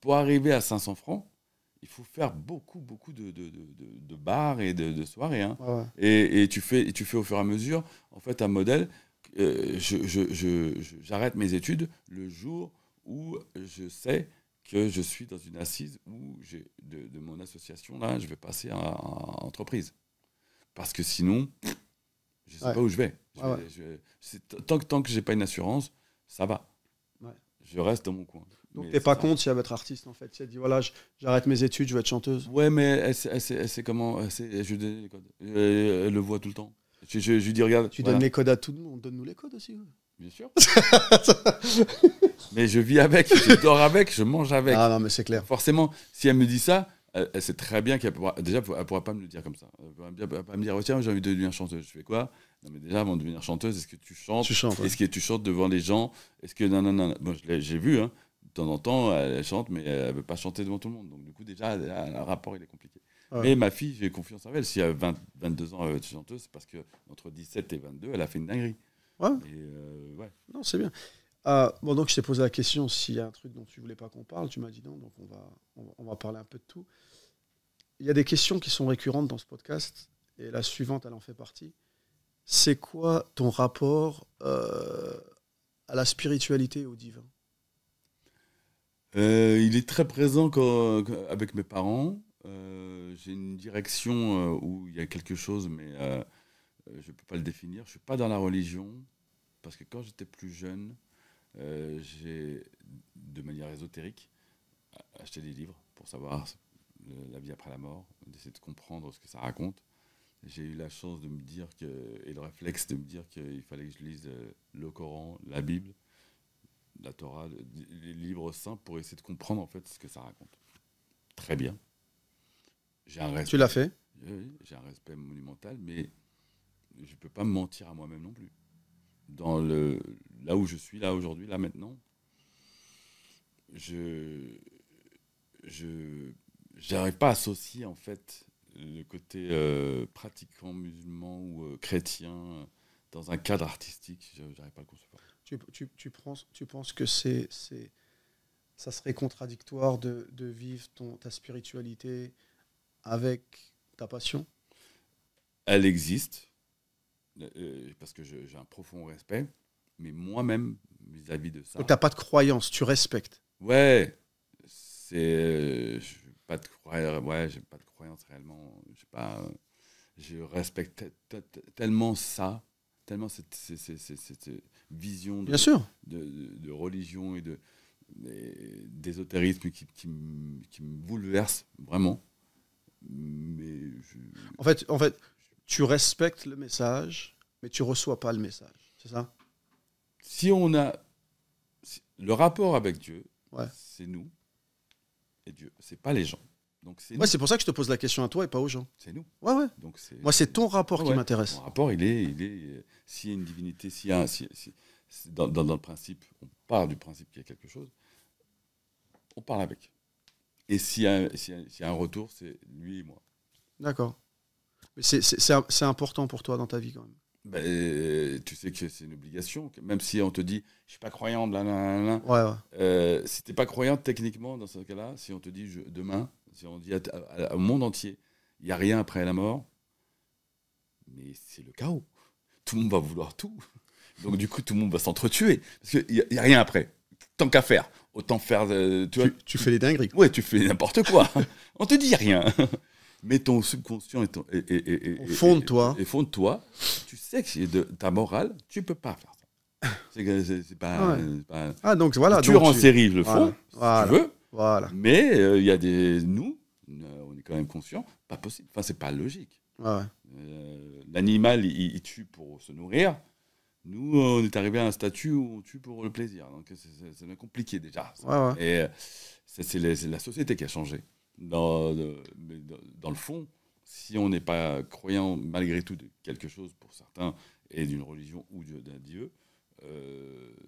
Pour arriver à 500 francs, il faut faire beaucoup de bars et de soirées. Hein. Ouais. Et tu fais au fur et à mesure, en fait, un modèle. J'arrête mes études le jour où je sais que je suis dans une assise où de mon association, là, je vais passer à entreprise. Parce que sinon, je ne sais pas où je vais. Tant que je n'ai pas une assurance, ça va. Ouais. Je reste dans mon coin. Donc, tu n'es pas contre si elle veut être artiste, en fait. Si elle dit, voilà, j'arrête mes études, je veux être chanteuse. Ouais, mais elle sait comment. Je lui donne les codes. Elle le voit tout le temps. Je lui dis, regarde. Tu donnes les codes à tout le monde. Donne-nous les codes aussi. Ouais. Bien sûr. Mais je vis avec, je dors avec, je mange avec. Ah non, mais c'est clair. Forcément, si elle me dit ça, elle sait très bien qu'elle pourra. Déjà, elle ne pourra pas me le dire comme ça. Elle ne pourra pas me dire, oh, tiens, j'ai envie de devenir chanteuse. Je fais quoi? Non, mais déjà, avant de devenir chanteuse, est-ce que tu chantes? Ouais. Est-ce que tu chantes devant les gens? Est-ce que. Non. Bon, j'ai vu, hein. De temps en temps, elle chante, mais elle ne veut pas chanter devant tout le monde. Donc, du coup, déjà, le rapport, il est compliqué. Ouais. Mais ma fille, j'ai confiance en elle. Si elle a 22 ans, elle veut être chanteuse, c'est parce qu'entre 17 et 22, elle a fait une dinguerie. Ouais. Et, ouais. Non, c'est bien. Bon, donc je t'ai posé la question s'il y a un truc dont tu voulais pas qu'on parle. Tu m'as dit non, donc on va parler un peu de tout. Il y a des questions qui sont récurrentes dans ce podcast, et la suivante, elle en fait partie. C'est quoi ton rapport à la spiritualité et au divin? Il est très présent avec mes parents. J'ai une direction où il y a quelque chose, mais je ne peux pas le définir. Je ne suis pas dans la religion, parce que quand j'étais plus jeune, j'ai, de manière ésotérique, acheté des livres pour savoir la vie après la mort, d'essayer de comprendre ce que ça raconte. J'ai eu la chance de me dire et le réflexe de me dire qu'il fallait que je lise le Coran, la Bible, la Torah, les livres saints pour essayer de comprendre en fait ce que ça raconte. Très bien. Tu l'as fait? Oui, j'ai un respect monumental, mais je ne peux pas me mentir à moi-même non plus. Là où je suis, là aujourd'hui, là maintenant, je n'arrive pas à associer en fait le côté pratiquant musulman ou chrétien dans un cadre artistique. Je n'arrive pas à le concevoir. Tu penses que ça serait contradictoire de vivre ta spiritualité avec ta passion? Elle existe, parce que j'ai un profond respect, mais moi-même, vis-à-vis de ça... Donc tu n'as pas de croyance, tu respectes? Ouais, j'ai pas de croyance réellement. Je respecte tellement ça, tellement cette vision de religion et d'ésotérisme qui me bouleverse vraiment. Mais en fait, tu respectes le message, mais tu reçois pas le message, c'est ça? Si on a le rapport avec Dieu, c'est nous et Dieu, c'est pas les gens. Donc c'est pour ça que je te pose la question à toi et pas aux gens. C'est nous. Ouais. Donc moi, c'est ton rapport qui m'intéresse. Mon rapport, il est s'il y a une divinité, dans le principe, on part du principe qu'il y a quelque chose, on parle avec. Et s'il y a un retour, c'est lui et moi. D'accord. Mais c'est important pour toi dans ta vie quand même. Tu sais que c'est une obligation. Même si on te dit, je ne suis pas croyant, blablabla. Si tu n'es pas croyant, techniquement, dans ce cas-là, si on te dit demain, si on dit au monde entier, il n'y a rien après la mort, mais c'est le chaos. Tout le monde va vouloir tout. Donc du coup, tout le monde va s'entretuer. Parce qu'il n'y a rien après. Tant qu'à faire. Autant faire... tu fais les dingueries. Ouais, tu fais n'importe quoi. On te dit rien. Mais ton subconscient au fond de toi, tu sais que de ta morale, tu peux pas faire ça. C'est pas, Ouais. c'est pas... Ah, donc voilà. Les tueurs donc en série le voilà, font, si voilà, tu veux, voilà. mais il y a nous, on est quand même conscients, pas possible. Enfin, c'est pas logique. Ouais. L'animal, il tue pour se nourrir. Nous, on est arrivé à un statut où on tue pour le plaisir. Donc, c'est bien compliqué déjà. Ouais, ouais. Et c'est la société qui a changé. Mais dans le fond, si on n'est pas croyant malgré tout de quelque chose pour certains et d'une religion ou d'un dieu,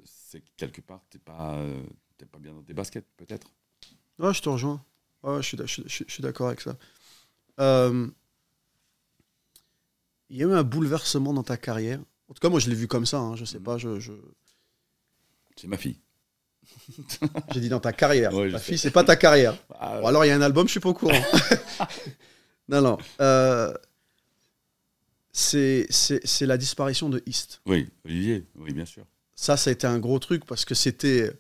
c'est que quelque part, t'es pas bien dans tes baskets, peut-être. Ouais, je te rejoins. Ouais, je suis d'accord avec ça. Euh, Il y a eu un bouleversement dans ta carrière. En tout cas, moi, je l'ai vu comme ça. Hein, je sais pas. C'est ma fille. J'ai dit dans ta carrière. Ouais, Ta je fille, sais. c'est pas ta carrière. Ah, Bon, alors, il y a un album, je suis pas au courant. Non, non. C'est la disparition de East. oui, Olivier, oui, bien sûr. Ça a été un gros truc parce que c'était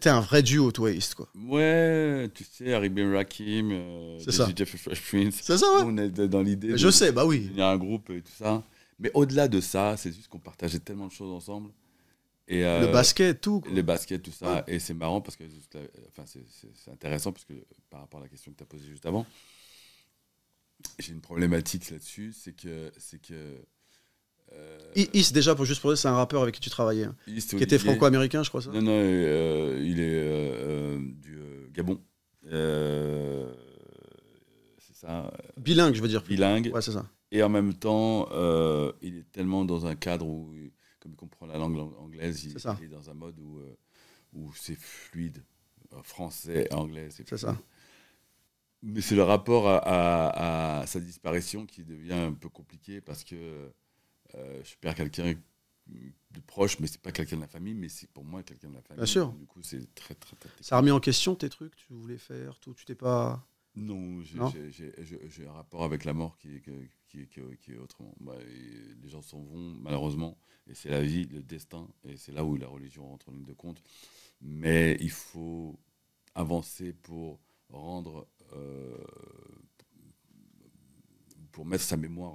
un vrai duo, toi et East, quoi. Ouais, tu sais, Harry Ben Rakim, C'est ça. DJ Fresh Prince, C'est ça, ouais. on est dans l'idée Mais je sais, bah oui. il y a un groupe et tout ça. Mais au-delà de ça, c'est juste qu'on partageait tellement de choses ensemble. Et, Le basket, tout, quoi. le basket, tout ça. Ouais. Et c'est marrant parce que enfin, c'est intéressant parce que par rapport à la question que tu as posée juste avant, j'ai une problématique là-dessus, c'est que East, déjà, juste pour dire, c'est un rappeur avec qui tu travaillais, hein, East qui était Olivier- franco-américain, je crois ça. Non, non, il est du Gabon. C'est ça, Bilingue, je veux dire. bilingue. Ouais, c'est ça. Et en même temps, il est tellement dans un cadre où, comme il comprend la langue anglaise, il C'est ça. est dans un mode où c'est fluide. Français, anglais, c'est C'est fluide. ça. Mais c'est le rapport à sa disparition qui devient un peu compliqué parce que je perds quelqu'un de proche, mais c'est pas quelqu'un de la famille, mais c'est pour moi quelqu'un de la famille. Bien sûr. Du coup, c'est très, très, très Ça a remis en question tes trucs, tu voulais faire, tout. Tu t'es pas. Non, Non j'ai un rapport avec la mort qui est autrement. Les gens s'en vont, malheureusement, et c'est la vie, le destin, et c'est là où la religion rentre en ligne de compte. Mais il faut avancer pour rendre, pour mettre sa mémoire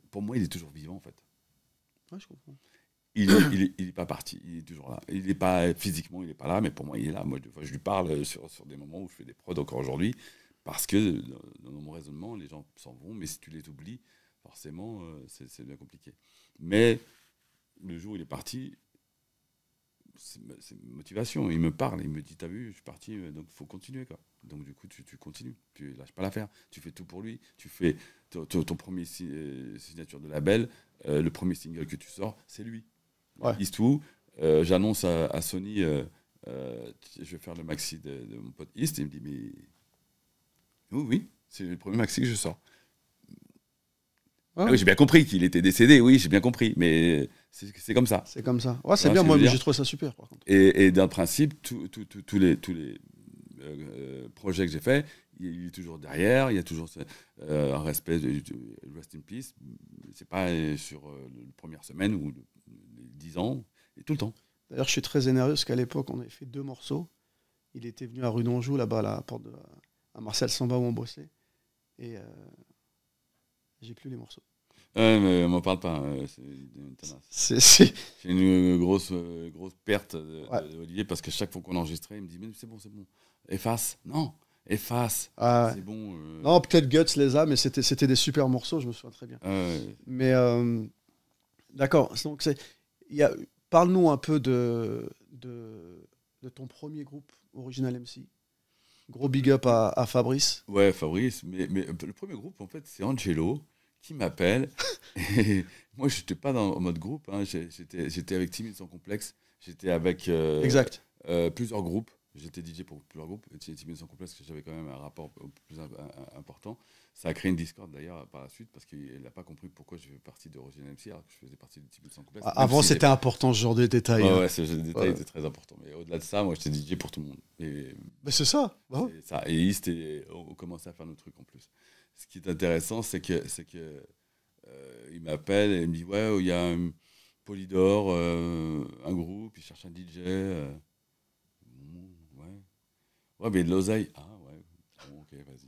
pour moi, il est toujours vivant, en fait. Ouais, je comprends. Il est pas parti, il est toujours là. Il est pas physiquement, il est pas là, mais pour moi, il est là. Moi, des fois, je lui parle sur des moments où je fais des prods encore aujourd'hui, parce que dans mon raisonnement, les gens s'en vont, mais si tu les oublies, forcément, c'est bien compliqué. Mais le jour où il est parti, c'est une motivation. Il me parle, il me dit, t'as vu, je suis parti, donc il faut continuer, quoi. Donc du coup, tu continues, tu lâches pas l'affaire, tu fais tout pour lui, tu fais ton premier signature de label, le premier single que tu sors, c'est lui. Ouais. East Woo, j'annonce à Sony, je vais faire le maxi de mon pote East, et il me dit, mais oui, c'est le premier maxi que je sors. Ouais. Ah oui, j'ai bien compris qu'il était décédé, oui, j'ai bien compris, mais c'est comme ça. C'est comme ça. Ouais, c'est Ouais, bien, ce que moi, je veux j'ai dire. trouvé ça super, par contre. Et d'un principe, tous les projets que j'ai faits, il est toujours derrière, il y a toujours un respect de Rest in Peace. C'est pas sur la première semaine ou les 10 ans, et tout le temps. D'ailleurs, je suis très énervé parce qu'à l'époque, on avait fait 2 morceaux. Il était venu à rue d'Anjou, là-bas, à la porte à Marcel Samba, où on bossait. Et j'ai plus les morceaux. Mais on m'en parle pas, c'est une tenace. C'est J'ai une grosse perte Ouais. d'Olivier parce que chaque fois qu'on enregistrait, il me dit mais c'est bon, efface. Non, efface. Ah ouais. C'est bon. Non, peut-être Guts les a, mais c'était des super morceaux, je me souviens très bien. Mais d'accord. Donc parle-nous un peu de ton premier groupe, Original MC. Gros big up à Fabrice. Ouais, Fabrice, mais le premier groupe, en fait, c'est Angelo qui m'appelle. Et moi, je n'étais pas en mode groupe, hein. J'étais avec Timide Sans Complexe, j'étais avec Exact. plusieurs groupes. J'étais DJ pour plusieurs groupes. Et Timide Sans Complexe, que j'avais quand même un rapport plus important. Ça a créé une discorde d'ailleurs par la suite parce qu'il n'a pas compris pourquoi je faisais partie d'Original MC alors que je faisais partie de Timide Sans Complexe. Avant, c'était important ce genre de détails. Ouais, ce genre de détails était très important. Mais au-delà de ça, moi, j'étais DJ pour tout le monde. Mais c'est ça. Bah ouais. C'est ça. Et East, on commençait à faire nos trucs en plus. Ce qui est intéressant, c'est que il m'appelle et il me dit ouais, il y a un Polydor, un groupe, il cherche un DJ. Ouais, mais de l'oseille. Ah ouais. Bon, ok, vas-y.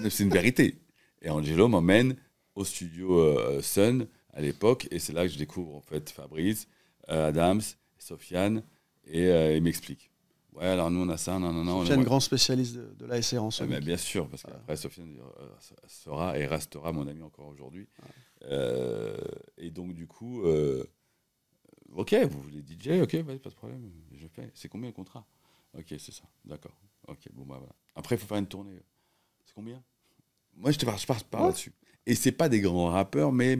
Ouais. C'est une vérité. Et Angelo m'emmène au studio Sun à l'époque. Et c'est là que je découvre en fait Fabrice, Adams, Sofiane, et il m'explique. Ouais, alors nous on a ça, non. Sofiane, grand spécialiste de l'ASR en sonic. Bien sûr, parce qu'après Sofiane sera et restera mon ami encore aujourd'hui. Et donc du coup, ok, vous voulez DJ, ok, vas-y, pas de problème, je fais. C'est combien le contrat? Ok, c'est ça, d'accord. Ok, bon bah voilà. Après, il faut faire une tournée. C'est combien? Moi, je pars par là-dessus. Et c'est pas des grands rappeurs, mais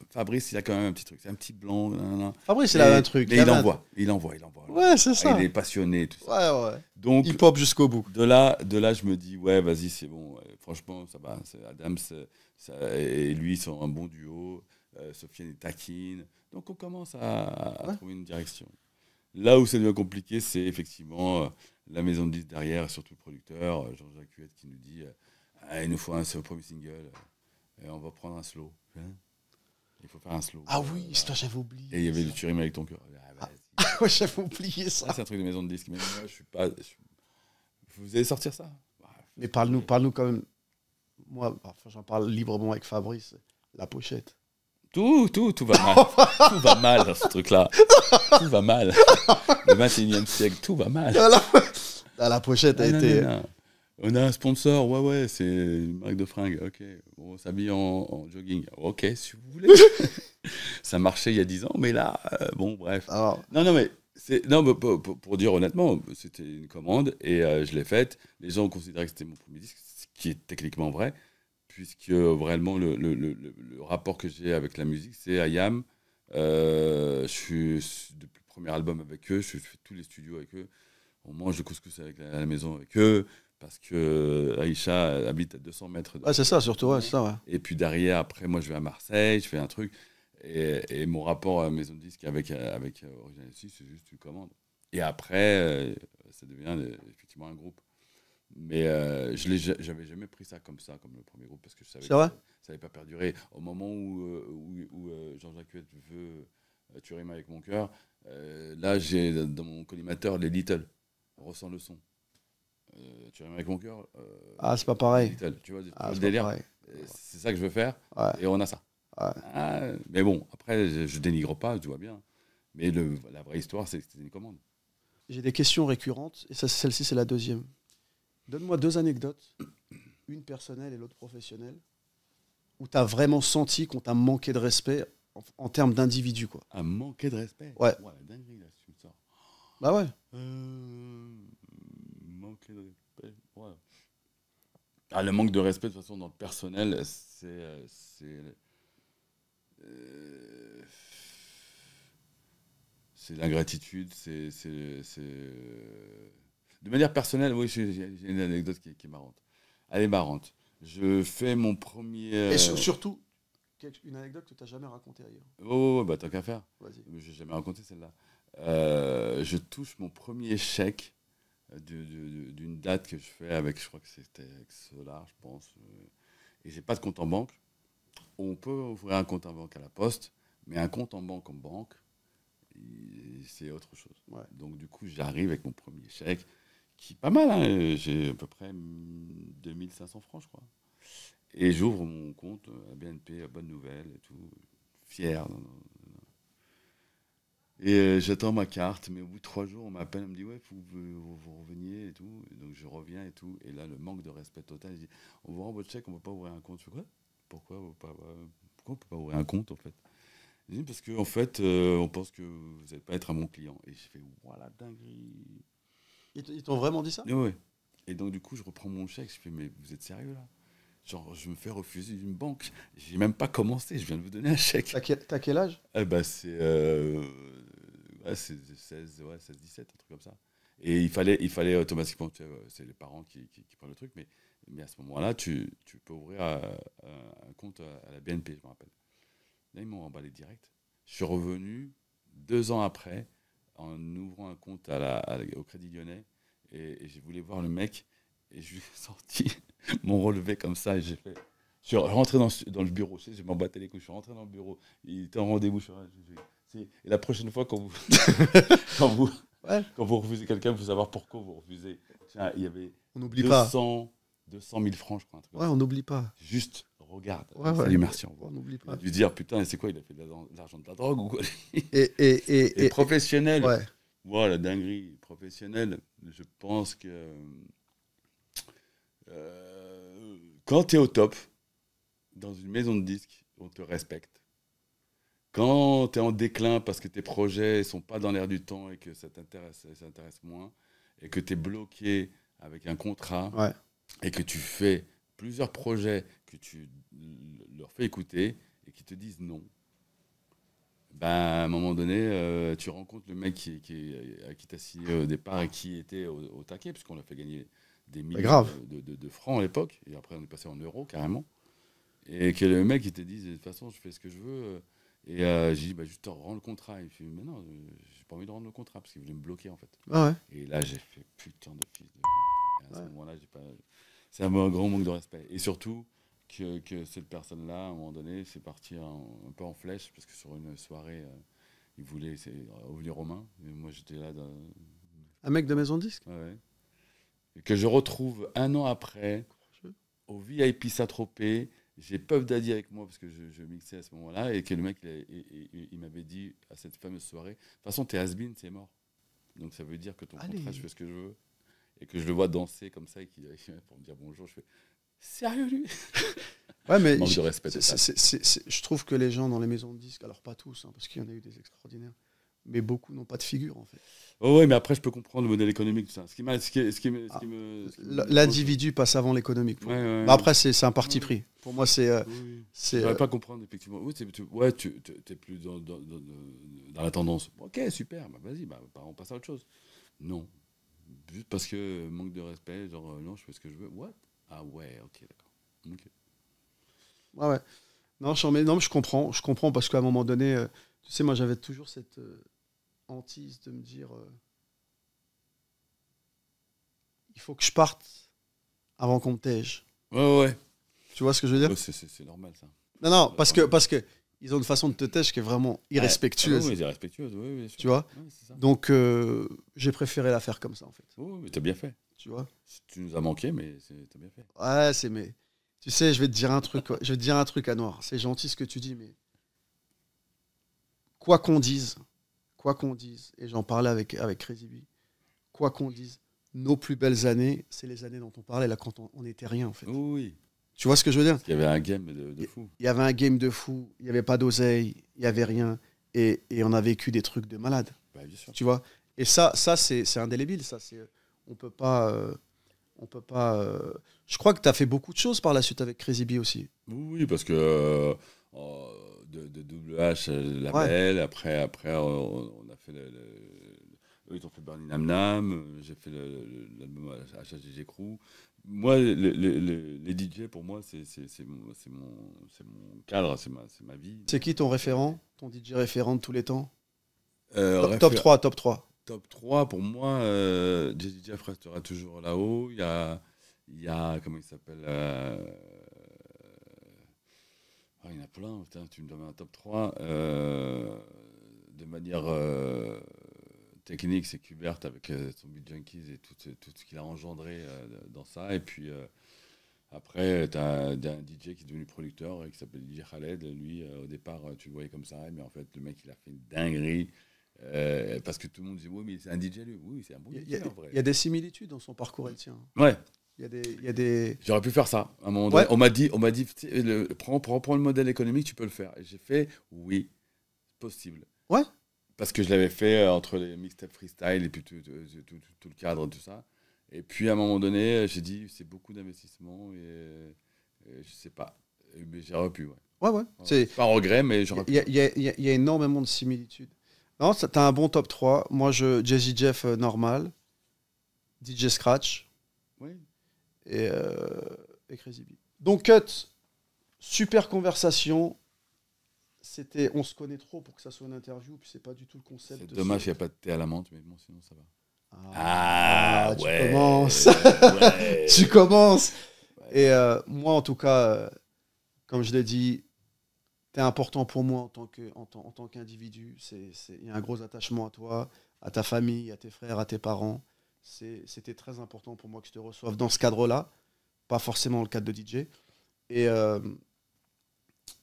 Fabrice, il a quand même un petit truc. C'est un petit blanc. Fabrice, il a un truc. Mais il envoie. Ouais, c'est ça. Il est passionné, tout ça. Ouais. Donc, hip-hop jusqu'au bout. De là, je me dis, ouais, vas-y, c'est bon. Franchement, ça va. Adams et lui, ils sont un bon duo. Sofiane est taquine. Donc, on commence à trouver une direction. Là où ça devient compliqué, c'est effectivement la maison de disques derrière, et surtout le producteur, Jean-Jacques Huette, qui nous dit il nous faut un premier single, et on va prendre un slow. Il faut faire un slow. Ah oui, ça j'avais oublié. Et il y avait le Tu rimes avec ton cœur. Ouais, j'avais oublié ça. C'est un truc de maison de disques. Mais moi, je suis pas. Vous allez sortir ça? Mais parle-nous quand même. Moi, j'en parle librement avec Fabrice. La pochette. Tout va mal. Tout va mal dans ce truc-là. Tout va mal. Le 21e siècle, tout va mal. La pochette a été. Non. On a un sponsor, ouais, c'est une marque de fringues. Ok, on s'habille en jogging. Ok, si vous voulez. Ça marchait il y a 10 ans, mais là, bon, bref. Alors... Non, mais pour dire honnêtement, c'était une commande et je l'ai faite. Les gens ont considéré que c'était mon premier disque, ce qui est techniquement vrai, puisque vraiment le rapport que j'ai avec la musique, c'est IAM. Je suis depuis le premier album avec eux, je fais tous les studios avec eux. On mange le couscous à la maison avec eux. Parce que Aïcha habite à 200 mètres. C'est ça, surtout, c'est ça, ouais. Et puis derrière, après, moi, je vais à Marseille, je fais un truc. Et mon rapport à maison de disque avec Original C, c'est juste une commande. Et après, ça devient effectivement un groupe. Mais j'avais jamais pris ça, comme le premier groupe, parce que je savais que ça n'allait pas perdurer. Au moment où Jean-Jacques Huette veut Tu rimes avec mon cœur, là, j'ai dans mon collimateur les Little. On ressent le son. Tu rimes avec mon cœur. C'est pas pareil. Little, tu vois le délire. C'est ça que je veux faire. Ouais. Et on a ça. Ouais. Mais bon, après, je dénigre pas, tu vois bien. Mais la vraie histoire, c'est que c'était une commande. J'ai des questions récurrentes, et celle-ci, c'est la deuxième. Donne-moi 2 anecdotes, une personnelle et l'autre professionnelle, où tu as vraiment senti qu'on t'a manqué de respect en termes d'individu, quoi. Un manqué de respect? Ouais. La dinguerie, là, si tu me sors. Bah ouais. Manqué de respect, ouais. Le manque de respect, de toute façon, dans le personnel, c'est l'ingratitude, c'est de manière personnelle, oui, j'ai une anecdote qui est marrante. Elle est marrante. Je fais mon premier... Et surtout, une anecdote que tu n'as jamais racontée ailleurs. Oh, bah tant qu'à faire. Vas-y. Je n'ai jamais raconté celle-là. Je touche mon premier chèque d'une date que je fais avec, je crois que c'était avec Solar, je pense. Et j'ai pas de compte en banque. On peut ouvrir un compte en banque à la poste, mais un compte en banque, c'est autre chose. Ouais. Donc du coup, j'arrive avec mon premier chèque, qui est pas mal, hein. J'ai à peu près 2500 francs, je crois. Et j'ouvre mon compte à BNP, bonne nouvelle et tout, fier. Et j'attends ma carte, mais au bout de 3 jours, on m'appelle, on me dit ouais, faut que vous reveniez et tout. Et donc je reviens et tout. Et là, le manque de respect total, je dis on vous rend votre chèque, on ne peut pas ouvrir un compte. Je fais quoi? Pourquoi on ne peut pas ouvrir un compte en fait? Je dis parce qu'en fait, on pense que vous n'allez pas être un bon client. Et je fais voilà, dinguerie. Ils t'ont vraiment dit ça? Oui. Et donc du coup, je reprends mon chèque, je fais mais vous êtes sérieux là? Genre, je me fais refuser d'une banque. J'ai même pas commencé, je viens de vous donner un chèque. T'as quel âge? C'est 16, 17, un truc comme ça. Et il fallait automatiquement, tu sais, c'est les parents qui prennent le truc, mais à ce moment-là, tu peux ouvrir un compte à la BNP, je me rappelle. Là, ils m'ont emballé direct. Je suis revenu 2 ans après, en ouvrant un compte au Crédit Lyonnais, et je voulais voir le mec, et je lui ai sorti mon relevé comme ça, et j'ai fait... Je suis rentré dans le bureau, je m'en battais les couilles, je suis rentré dans le bureau, il était en rendez-vous, et la prochaine fois, quand vous refusez quelqu'un, il faut savoir pourquoi vous refusez. Il y avait on n'oublie pas. 200 000 francs, je crois. Ouais, on n'oublie pas. Juste regarde, Ouais, salut, merci, au revoir. On n'oublie Il a pas. dû dire, putain, c'est quoi, il a fait de l'argent de la drogue ou quoi? Et Professionnel, ouais. voilà, dinguerie, professionnelle, je pense que quand tu es au top, dans une maison de disques, on te respecte. Quand tu es en déclin parce que tes projets ne sont pas dans l'air du temps et que ça t'intéresse moins, et que tu es bloqué avec un contrat, Ouais. et que tu fais plusieurs projets que tu leur fais écouter et qui te disent non, ben, à un moment donné, tu rencontres le mec à qui t'as signé au départ et qui était au taquet, puisqu'on l'a fait gagner des millions grave. de francs à l'époque, et après on est passé en euros carrément. Et que le mec, il te dise, de toute façon, je fais ce que je veux. Et j'ai dit, bah, juste rends le contrat. Il fait, mais non, j'ai pas envie de rendre le contrat, parce qu'il voulait me bloquer, en fait. Ah ouais. Et là, j'ai fait, putain de fils de pute. Et à ce moment-là, c'est un grand manque de respect. Et surtout, que cette personne-là, à un moment donné, c'est parti un peu en flèche, parce que sur une soirée, il voulait revenir romain. Et moi, j'étais là. Un mec de maison de disque. Ouais. Et que je retrouve un an après, au VIP Saint-Tropez. J'ai Puff Daddy avec moi parce que je mixais à ce moment-là et que le mec il m'avait dit à cette fameuse soirée, de toute façon t'es has-been, c'est mort. Donc ça veut dire que ton contrat, je fais ce que je veux. Et que je le vois danser comme ça et qu'il arrive pour me dire bonjour, je fais sérieux lui? Ouais, mais manque de respect. je trouve que les gens dans les maisons de disques, alors pas tous, hein, parce qu'il y en a eu des extraordinaires, mais beaucoup n'ont pas de figure en fait. Oh ouais, mais après je peux comprendre le modèle économique, tout ça. L'individu passe avant l'économique. Ouais. Bah après c'est un parti pris. Pour moi c'est. Je ne pas comprendre effectivement. Oui, tu es plus dans la tendance. Ok, super, bah, vas-y, bah, on passe à autre chose. Non. Juste parce que manque de respect, genre non, je fais ce que je veux. What? Ah ouais, ok, d'accord. Okay. Ouais. Non, je comprends parce qu'à un moment donné, tu sais, moi j'avais toujours cette hantise de me dire il faut que je parte avant qu'on me tège. Ouais. Tu vois ce que je veux dire? Ouais, c'est normal ça. Non, parce que ils ont une façon de te tèche qui est vraiment irrespectueuse. Oui, irrespectueuse, oui, bien sûr. Tu vois? Ouais, ça. Donc j'ai préféré la faire comme ça en fait. Oui, mais t'as bien fait. Tu vois? Tu nous as manqué, mais t'as bien fait. Ouais, mais tu sais, je vais te dire un truc à Noir. C'est gentil ce que tu dis, mais quoi qu'on dise, et j'en parlais avec Crazy B, quoi qu'on dise, nos plus belles années, c'est les années dont on parlait là quand on n'était rien en fait. Oui. Tu vois ce que je veux dire? Il y avait un game de fou. Il y avait un game de fou, il n'y avait pas d'oseille, il n'y avait rien, et on a vécu des trucs de malade. Bah, bien sûr. Tu vois? Et ça c'est indélébile, ça c'est on peut pas je crois que tu as fait beaucoup de choses par la suite avec Crazy B aussi. Oui, parce que de WH label, après on a fait eux ils ont fait Burning Nam Nam, j'ai fait l'album HHG Crew. Moi les DJ pour moi c'est mon cadre, c'est ma vie. C'est qui ton référent, ton DJ référent de tous les temps? Top 3. Top 3 pour moi, Jazzy Jeff restera toujours là-haut. Il y a comment il s'appelle il y en a plein, putain, tu me donnes un top 3. De manière technique, c'est Qbert avec son Beat Junkies et tout ce qu'il a engendré dans ça. Et puis après, tu as un DJ qui est devenu producteur qui s'appelle DJ Khaled. Lui, au départ, tu le voyais comme ça, mais en fait, le mec, il a fait une dinguerie. Parce que tout le monde dit, oui, mais c'est un DJ, lui. Oui, c'est un bon DJ, en vrai. Il y a des similitudes dans son parcours, elle tient. Ouais. Il y a des... J'aurais pu faire ça. À un moment donné, on m'a dit pour reprendre le modèle économique, tu peux le faire. Et j'ai fait, oui, possible. Ouais. Parce que je l'avais fait entre les mixtapes freestyle et puis tout le cadre, tout ça. Et puis à un moment donné, j'ai dit, c'est beaucoup d'investissement et je sais pas. Mais j'aurais pu, ouais. C'est pas un regret, mais j'aurais pu. Il y a énormément de similitudes. Non, t'as un bon top 3. Moi, Jazzy Jeff normal, DJ Scratch. Oui. Et Crazy B. Donc, Cut, super conversation. On se connaît trop pour que ça soit une interview, puis c'est pas du tout le concept. C'est dommage qu'il n'y a pas de thé à la menthe, mais bon, sinon ça va. Tu ouais. commences. Ouais. Tu commences. Ouais. Et moi, en tout cas, comme je l'ai dit, t'es important pour moi en tant qu'individu. Il y a un gros attachement à toi, à ta famille, à tes frères, à tes parents. C'était très important pour moi que je te reçoive dans ce cadre-là, pas forcément dans le cadre de DJ. Et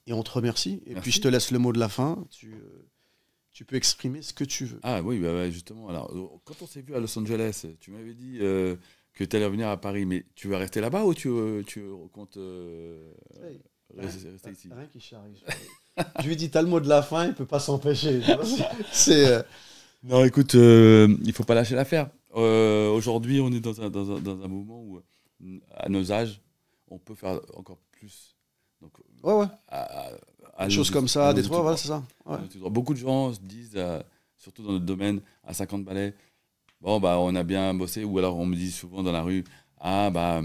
Et on te remercie. Et Merci. puis je te laisse le mot de la fin. Tu peux exprimer ce que tu veux. Ah oui, bah, justement. Alors, quand on s'est vu à Los Angeles, tu m'avais dit que tu allais revenir à Paris, mais tu vas rester là-bas ou tu comptes rester ici? Rien qui charrie. Je lui dis, t'as le mot de la fin, il peut pas s'empêcher. Non, écoute, il faut pas lâcher l'affaire. Aujourd'hui, on est dans un moment où, à nos âges, on peut faire encore plus. Donc, ouais. Des choses comme ça, des trois, voilà, c'est ça. Ouais. Beaucoup de gens se disent, surtout dans notre domaine, à 50 balais, bon, bah, on a bien bossé. Ou alors, on me dit souvent dans la rue, ah, bah,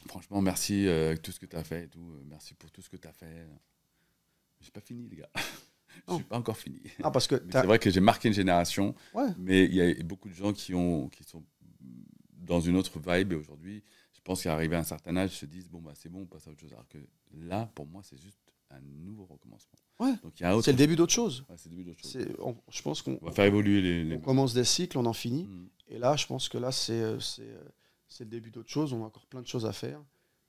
franchement, merci tout ce que tu as fait et tout. Merci pour tout ce que tu as fait. J'ai pas fini, les gars. Je suis pas encore fini. Ah, parce que c'est vrai que j'ai marqué une génération, ouais. Mais il y a beaucoup de gens qui sont dans une autre vibe. Et aujourd'hui, je pense qu'arrivé à un certain âge, ils se disent, bon, bah, c'est bon, on passe à autre chose. Alors que là, pour moi, c'est juste un nouveau recommencement. Ouais. Donc, c'est le début d'autre chose. Ouais, c'est le début d'autre chose. Je pense qu'on va faire évoluer les... On commence des cycles, on en finit. Et là, je pense que là, c'est le début d'autre chose. On a encore plein de choses à faire.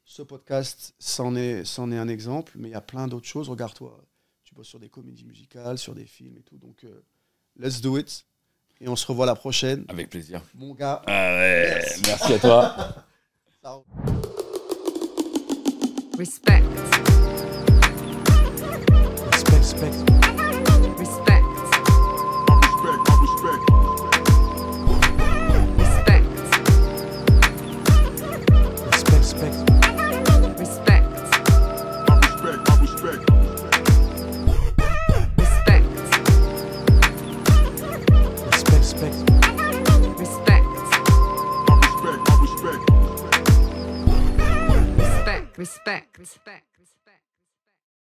Ce podcast, c'en est un exemple, mais il y a plein d'autres choses. Regarde-toi, tu bosses sur des comédies musicales, sur des films et tout. Donc, let's do it. Et on se revoit la prochaine. Avec plaisir. Mon gars. Ah ouais, yes. Merci à toi. Ciao. Respect. Respect. Respect. Respect.